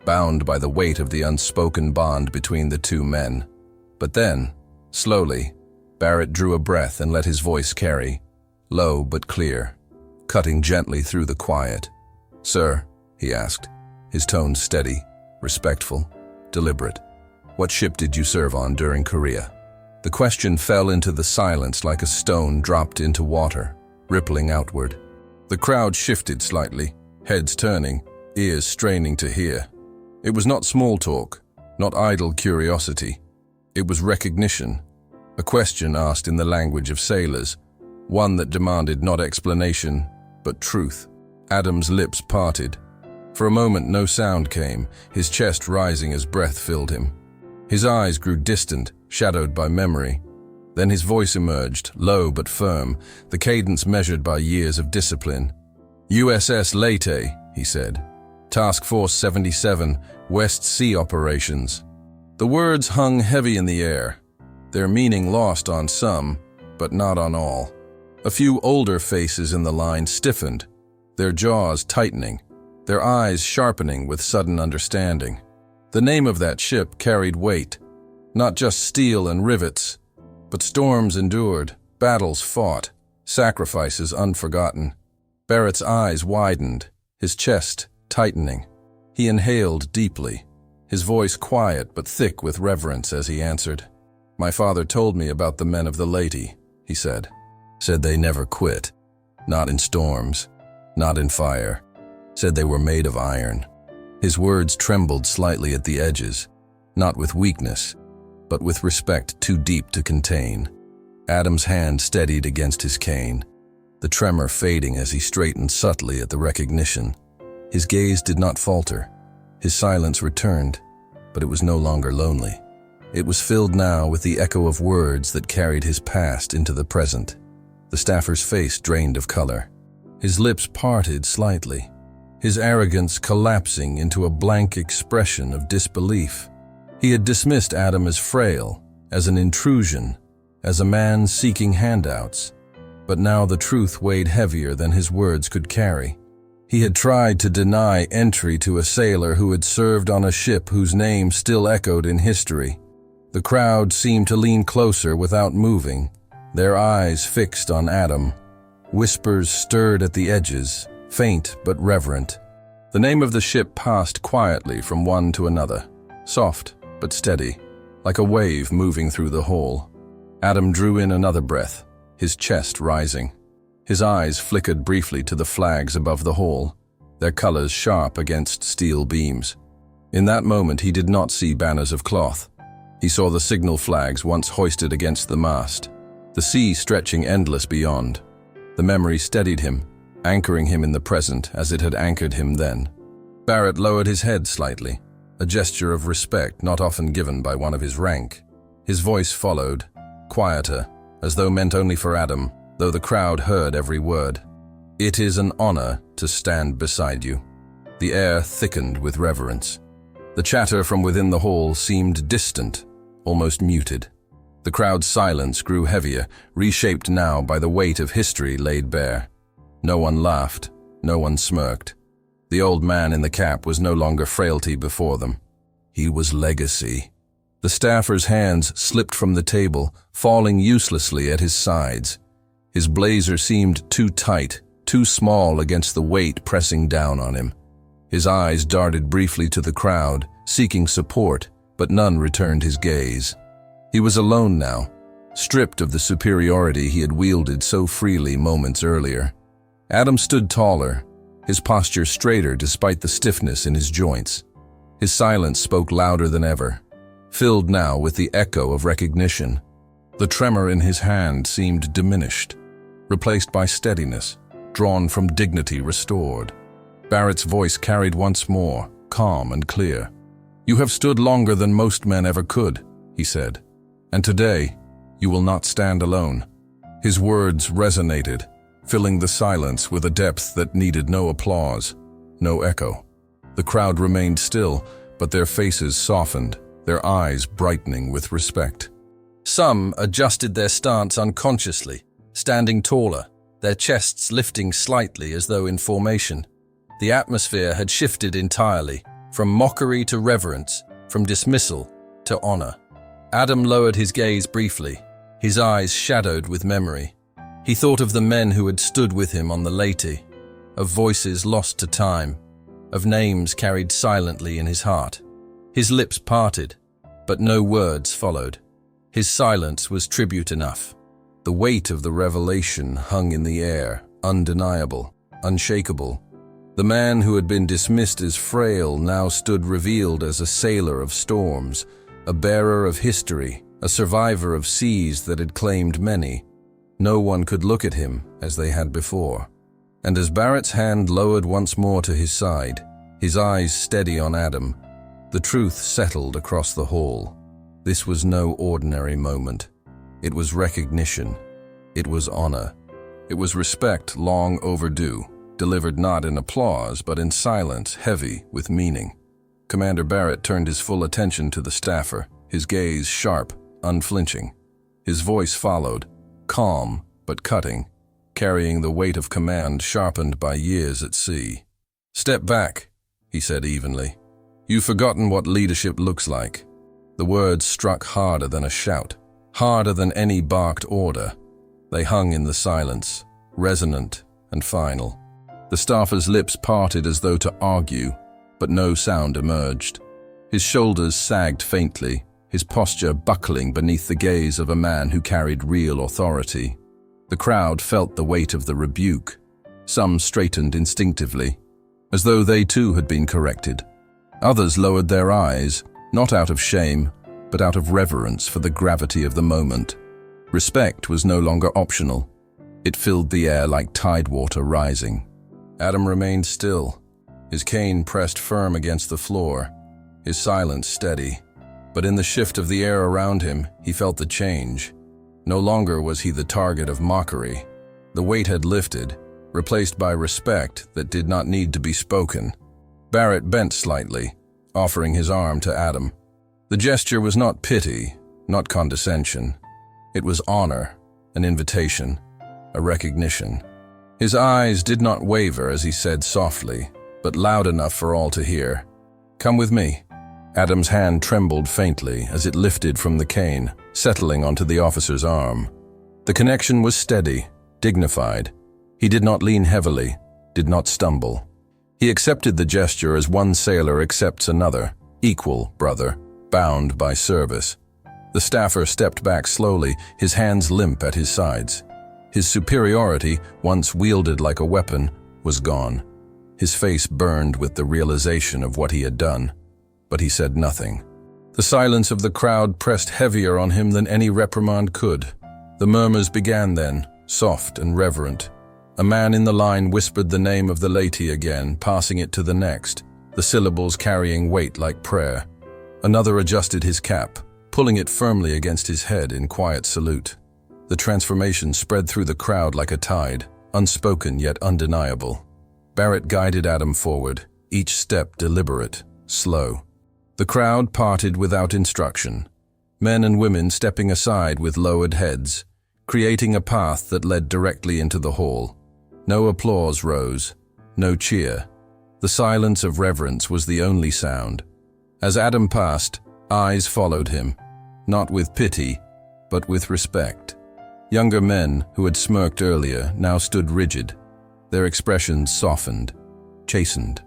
bound by the weight of the unspoken bond between the two men. But then, slowly, Barrett drew a breath and let his voice carry, low but clear, cutting gently through the quiet. "Sir," he asked, his tone steady, respectful, deliberate. "What ship did you serve on during Korea?" The question fell into the silence like a stone dropped into water, rippling outward. The crowd shifted slightly, heads turning, ears straining to hear. It was not small talk, not idle curiosity. It was recognition, a question asked in the language of sailors, one that demanded not explanation, but truth. Adam's lips parted. For a moment no sound came, his chest rising as breath filled him. His eyes grew distant, shadowed by memory. Then his voice emerged, low but firm, the cadence measured by years of discipline. "USS Leyte," he said. "Task Force 77, West Sea Operations." The words hung heavy in the air, their meaning lost on some, but not on all. A few older faces in the line stiffened, their jaws tightening, their eyes sharpening with sudden understanding. The name of that ship carried weight. Not just steel and rivets, but storms endured, battles fought, sacrifices unforgotten. Barrett's eyes widened, his chest tightening. He inhaled deeply, his voice quiet but thick with reverence as he answered. "My father told me about the men of the Lady," he said. "Said they never quit. Not in storms, not in fire. Said they were made of iron." His words trembled slightly at the edges, not with weakness, but with respect too deep to contain. Adam's hand steadied against his cane, the tremor fading as he straightened subtly at the recognition. His gaze did not falter. His silence returned, but it was no longer lonely. It was filled now with the echo of words that carried his past into the present. The staffer's face drained of color. His lips parted slightly, his arrogance collapsing into a blank expression of disbelief. He had dismissed Adam as frail, as an intrusion, as a man seeking handouts. But now the truth weighed heavier than his words could carry. He had tried to deny entry to a sailor who had served on a ship whose name still echoed in history. The crowd seemed to lean closer without moving, their eyes fixed on Adam. Whispers stirred at the edges, faint but reverent. The name of the ship passed quietly from one to another, soft but steady, like a wave moving through the hall. Adam drew in another breath, his chest rising. His eyes flickered briefly to the flags above the hall, their colors sharp against steel beams. In that moment he did not see banners of cloth. He saw the signal flags once hoisted against the mast, the sea stretching endless beyond. The memory steadied him, anchoring him in the present as it had anchored him then. Barrett lowered his head slightly, a gesture of respect not often given by one of his rank. His voice followed, quieter, as though meant only for Adam, though the crowd heard every word. "It is an honor to stand beside you." The air thickened with reverence. The chatter from within the hall seemed distant, almost muted. The crowd's silence grew heavier, reshaped now by the weight of history laid bare. No one laughed, no one smirked. The old man in the cap was no longer frailty before them. He was legacy. The staffer's hands slipped from the table, falling uselessly at his sides. His blazer seemed too tight, too small against the weight pressing down on him. His eyes darted briefly to the crowd, seeking support, but none returned his gaze. He was alone now, stripped of the superiority he had wielded so freely moments earlier. Adam stood taller, his posture straighter despite the stiffness in his joints. His silence spoke louder than ever, filled now with the echo of recognition. The tremor in his hand seemed diminished, replaced by steadiness, drawn from dignity restored. Barrett's voice carried once more, calm and clear. "You have stood longer than most men ever could," he said, "and today you will not stand alone." His words resonated, filling the silence with a depth that needed no applause, no echo. The crowd remained still, but their faces softened, their eyes brightening with respect. Some adjusted their stance unconsciously, standing taller, their chests lifting slightly as though in formation. The atmosphere had shifted entirely, from mockery to reverence, from dismissal to honor. Adam lowered his gaze briefly, his eyes shadowed with memory. He thought of the men who had stood with him on the Lady, of voices lost to time, of names carried silently in his heart. His lips parted, but no words followed. His silence was tribute enough. The weight of the revelation hung in the air, undeniable, unshakable. The man who had been dismissed as frail now stood revealed as a sailor of storms, a bearer of history, a survivor of seas that had claimed many. No one could look at him as they had before. And as Barrett's hand lowered once more to his side, his eyes steady on Adam, the truth settled across the hall. This was no ordinary moment. It was recognition. It was honor. It was respect long overdue, delivered not in applause but in silence heavy with meaning. Commander Barrett turned his full attention to the staffer, his gaze sharp, unflinching. His voice followed, calm but cutting, carrying the weight of command sharpened by years at sea. "Step back," he said evenly. "You've forgotten what leadership looks like. The words struck harder than a shout, harder than any barked order. They hung in the silence, resonant and final. The staffer's lips parted as though to argue, but no sound emerged. His shoulders sagged faintly, his posture buckling beneath the gaze of a man who carried real authority. The crowd felt the weight of the rebuke. Some straightened instinctively, as though they too had been corrected. Others lowered their eyes, not out of shame, but out of reverence for the gravity of the moment. Respect was no longer optional. It filled the air like tidewater rising. Adam remained still, his cane pressed firm against the floor, his silence steady. But in the shift of the air around him, he felt the change. No longer was he the target of mockery. The weight had lifted, replaced by respect that did not need to be spoken. Barrett bent slightly, offering his arm to Adam. The gesture was not pity, not condescension. It was honor, an invitation, a recognition. His eyes did not waver as he said softly, but loud enough for all to hear, "Come with me." Adam's hand trembled faintly as it lifted from the cane, settling onto the officer's arm. The connection was steady, dignified. He did not lean heavily, did not stumble. He accepted the gesture as one sailor accepts another, equal brother, bound by service. The staffer stepped back slowly, his hands limp at his sides. His superiority, once wielded like a weapon, was gone. His face burned with the realization of what he had done, but he said nothing. The silence of the crowd pressed heavier on him than any reprimand could. The murmurs began then, soft and reverent. A man in the line whispered the name of the laity again, passing it to the next, the syllables carrying weight like prayer. Another adjusted his cap, pulling it firmly against his head in quiet salute. The transformation spread through the crowd like a tide, unspoken yet undeniable. Barrett guided Adam forward, each step deliberate, slow. The crowd parted without instruction, men and women stepping aside with lowered heads, creating a path that led directly into the hall. No applause rose, no cheer. The silence of reverence was the only sound. As Adam passed, eyes followed him, not with pity, but with respect. Younger men, who had smirked earlier, now stood rigid, their expressions softened, chastened.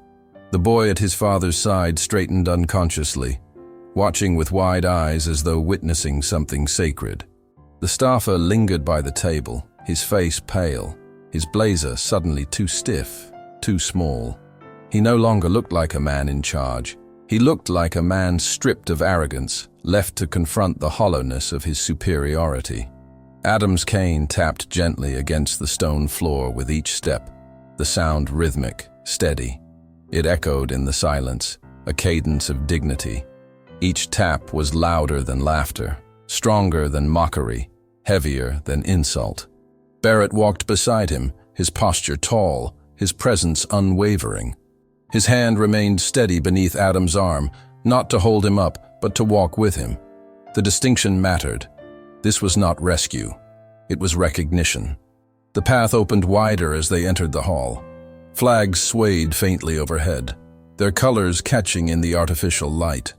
The boy at his father's side straightened unconsciously, watching with wide eyes as though witnessing something sacred. The staffer lingered by the table, his face pale, his blazer suddenly too stiff, too small. He no longer looked like a man in charge. He looked like a man stripped of arrogance, left to confront the hollowness of his superiority. Adam's cane tapped gently against the stone floor with each step, the sound rhythmic, steady. It echoed in the silence, a cadence of dignity. Each tap was louder than laughter, stronger than mockery, heavier than insult. Barrett walked beside him, his posture tall, his presence unwavering. His hand remained steady beneath Adam's arm, not to hold him up, but to walk with him. The distinction mattered. This was not rescue. It was recognition. The path opened wider as they entered the hall. Flags swayed faintly overhead, their colors catching in the artificial light.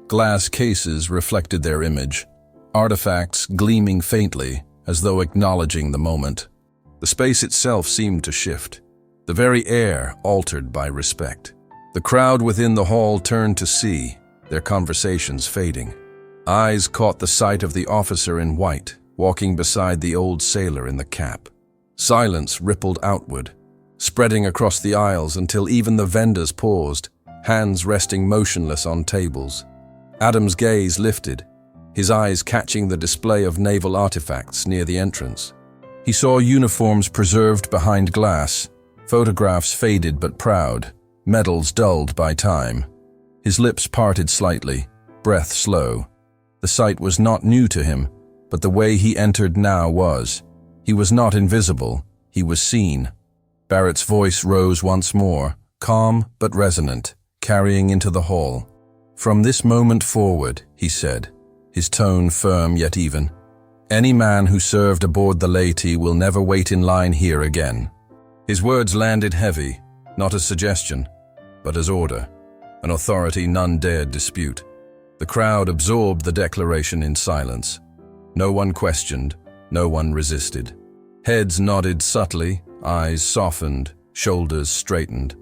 Glass cases reflected their image, artifacts gleaming faintly as though acknowledging the moment. The space itself seemed to shift, the very air altered by respect. The crowd within the hall turned to see, their conversations fading. Eyes caught the sight of the officer in white, walking beside the old sailor in the cap. Silence rippled outward, spreading across the aisles until even the vendors paused, hands resting motionless on tables. Adam's gaze lifted, his eyes catching the display of naval artifacts near the entrance. He saw uniforms preserved behind glass, photographs faded but proud, medals dulled by time. His lips parted slightly, breath slow. The sight was not new to him, but the way he entered now was. He was not invisible, he was seen. Barrett's voice rose once more, calm but resonant, carrying into the hall. "From this moment forward," he said, his tone firm yet even, "any man who served aboard the laity will never wait in line here again." His words landed heavy, not as suggestion, but as order, an authority none dared dispute. The The crowd absorbed the declaration in silence. No one questioned, no one resisted. Heads nodded subtly, eyes softened, shoulders straightened.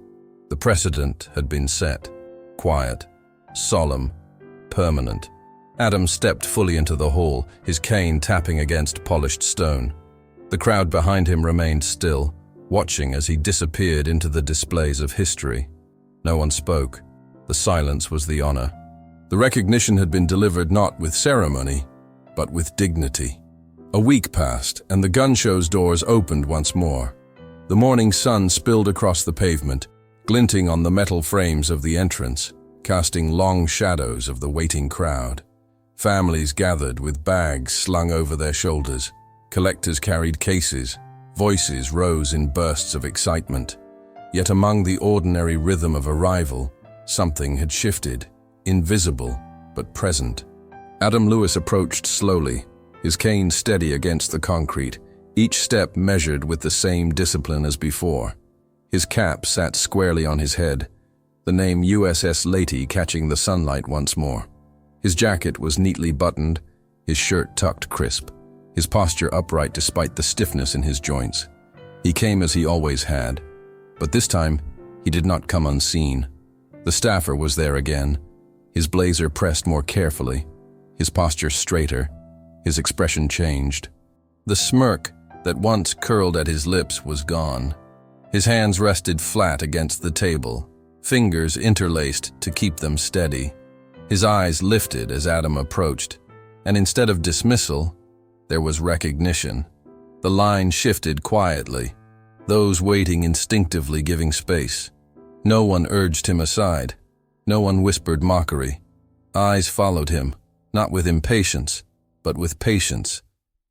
The precedent had been set. Quiet, solemn, permanent. Adam stepped fully into the hall, his cane tapping against polished stone. The crowd behind him remained still, watching as he disappeared into the displays of history. No one spoke. The silence was the honor. The recognition had been delivered not with ceremony, but with dignity. A week passed, and the gun show's doors opened once more. The morning sun spilled across the pavement, glinting on the metal frames of the entrance, casting long shadows of the waiting crowd. Families gathered with bags slung over their shoulders. Collectors carried cases. Voices rose in bursts of excitement. Yet among the ordinary rhythm of arrival, something had shifted, invisible but present. Adam Lewis approached slowly, his cane steady against the concrete, each step measured with the same discipline as before. His cap sat squarely on his head, the name USS Lady catching the sunlight once more. His jacket was neatly buttoned, his shirt tucked crisp, his posture upright despite the stiffness in his joints. He came as he always had, but this time he did not come unseen. The staffer was there again, his blazer pressed more carefully, his posture straighter, his expression changed. The smirk that once curled at his lips was gone. His hands rested flat against the table, fingers interlaced to keep them steady. His eyes lifted as Adam approached, and instead of dismissal, there was recognition. The line shifted quietly, those waiting instinctively giving space. No one urged him aside. No one whispered mockery. Eyes followed him, not with impatience, but with patience,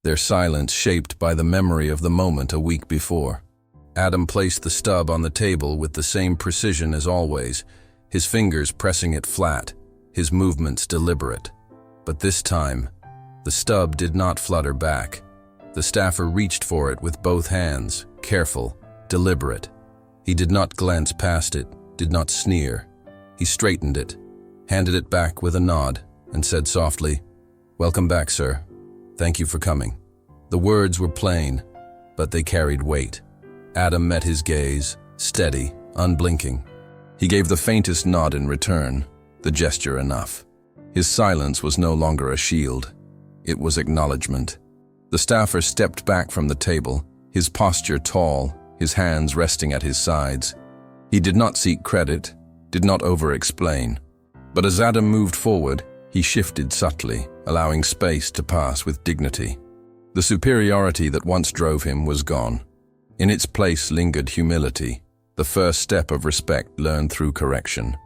their silence shaped by the memory of the moment a week before. Adam placed the stub on the table with the same precision as always, his fingers pressing it flat, his movements deliberate. But this time, the stub did not flutter back. The staffer reached for it with both hands, careful, deliberate. He did not glance past it, did not sneer. He straightened it, handed it back with a nod, and said softly, "Welcome back, sir. Thank you for coming." The words were plain, but they carried weight. Adam met his gaze, steady, unblinking. He gave the faintest nod in return, the gesture enough. His silence was no longer a shield. It was acknowledgement. The staffer stepped back from the table, his posture tall, his hands resting at his sides. He did not seek credit, did not over-explain. But as Adam moved forward, he shifted subtly, allowing space to pass with dignity. The superiority that once drove him was gone. In its place lingered humility, the first step of respect learned through correction.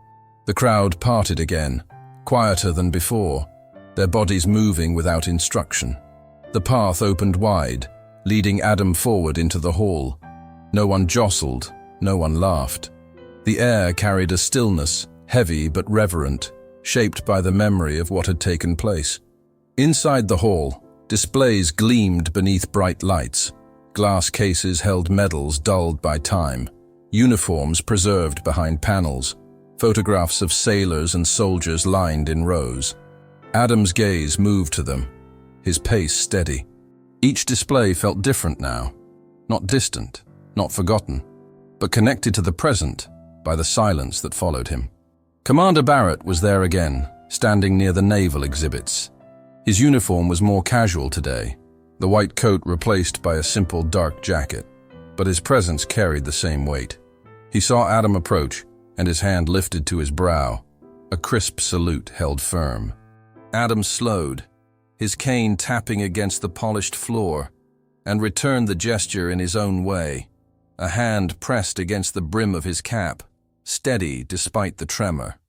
The crowd parted again, quieter than before, their bodies moving without instruction. The path opened wide, leading Adam forward into the hall. No one jostled, no one laughed. The air carried a stillness, heavy but reverent, shaped by the memory of what had taken place. Inside the hall, displays gleamed beneath bright lights. Glass cases held medals dulled by time, uniforms preserved behind panels, photographs of sailors and soldiers lined in rows. Adam's gaze moved to them, his pace steady. Each display felt different now, not distant, not forgotten, but connected to the present by the silence that followed him. Commander Barrett was there again, standing near the naval exhibits. His uniform was more casual today, the white coat replaced by a simple dark jacket, but his presence carried the same weight. He saw Adam approach, and his hand lifted to his brow, a crisp salute held firm. Adam slowed, his cane tapping against the polished floor, and returned the gesture in his own way. A hand pressed against the brim of his cap, steady despite the tremor.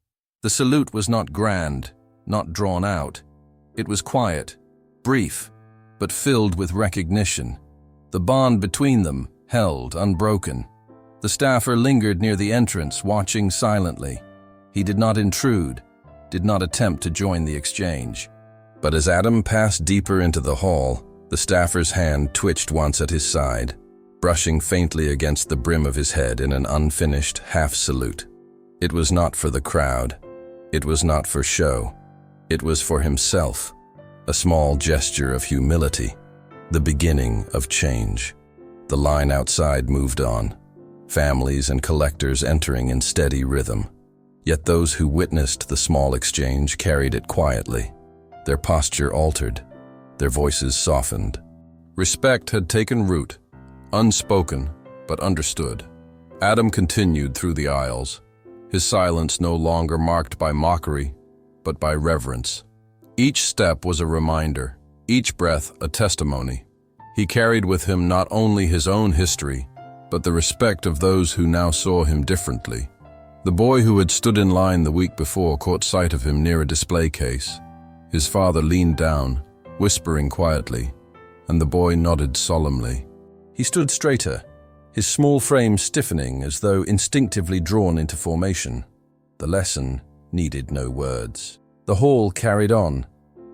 The salute was not grand, not drawn out. It was quiet, brief, but filled with recognition. The bond between them held unbroken. The staffer lingered near the entrance, watching silently. He did not intrude, did not attempt to join the exchange. But as Adam passed deeper into the hall, the staffer's hand twitched once at his side, brushing faintly against the brim of his head in an unfinished half-salute. It was not for the crowd. It was not for show. It was for himself, a small gesture of humility, the beginning of change. The line outside moved on, families and collectors entering in steady rhythm. Yet those who witnessed the small exchange carried it quietly. Their posture altered, their voices softened. Respect had taken root, unspoken but understood. Adam continued through the aisles, his silence no longer marked by mockery, but by reverence. Each step was a reminder, each breath a testimony. He carried with him not only his own history, but the respect of those who now saw him differently. The boy who had stood in line the week before caught sight of him near a display case. His father leaned down, whispering quietly, and the boy nodded solemnly. He stood straighter, his small frame stiffening as though instinctively drawn into formation. The lesson needed no words. The hall carried on,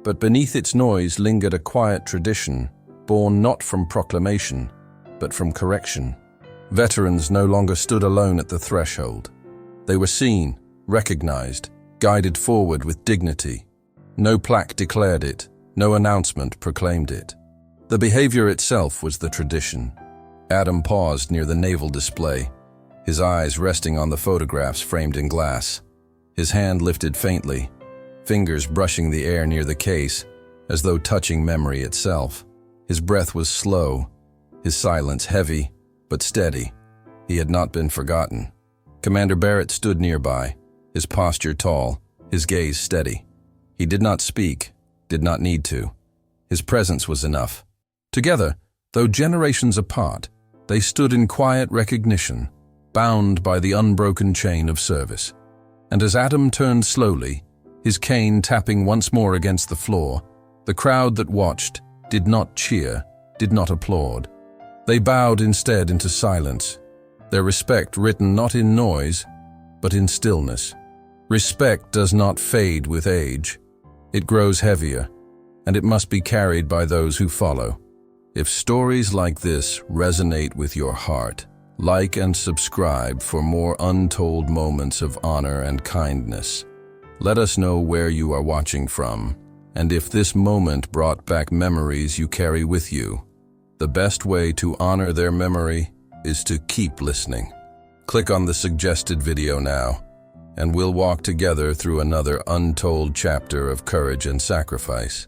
but beneath its noise lingered a quiet tradition, born not from proclamation, but from correction. Veterans no longer stood alone at the threshold. They were seen, recognized, guided forward with dignity. No plaque declared it, no announcement proclaimed it. The behavior itself was the tradition. Adam paused near the naval display, his eyes resting on the photographs framed in glass. His hand lifted faintly, fingers brushing the air near the case, as though touching memory itself. His breath was slow, his silence heavy, but steady. He had not been forgotten. Commander Barrett stood nearby, his posture tall, his gaze steady. He did not speak, did not need to. His presence was enough. Together, though generations apart, they stood in quiet recognition, bound by the unbroken chain of service. And as Adam turned slowly, his cane tapping once more against the floor, the crowd that watched did not cheer, did not applaud. They bowed instead into silence, their respect written not in noise, but in stillness. Respect does not fade with age. It grows heavier, and it must be carried by those who follow. If stories like this resonate with your heart, like and subscribe for more untold moments of honor and kindness. Let us know where you are watching from, and if this moment brought back memories you carry with you. The best way to honor their memory is to keep listening. Click on the suggested video now, and we'll walk together through another untold chapter of courage and sacrifice.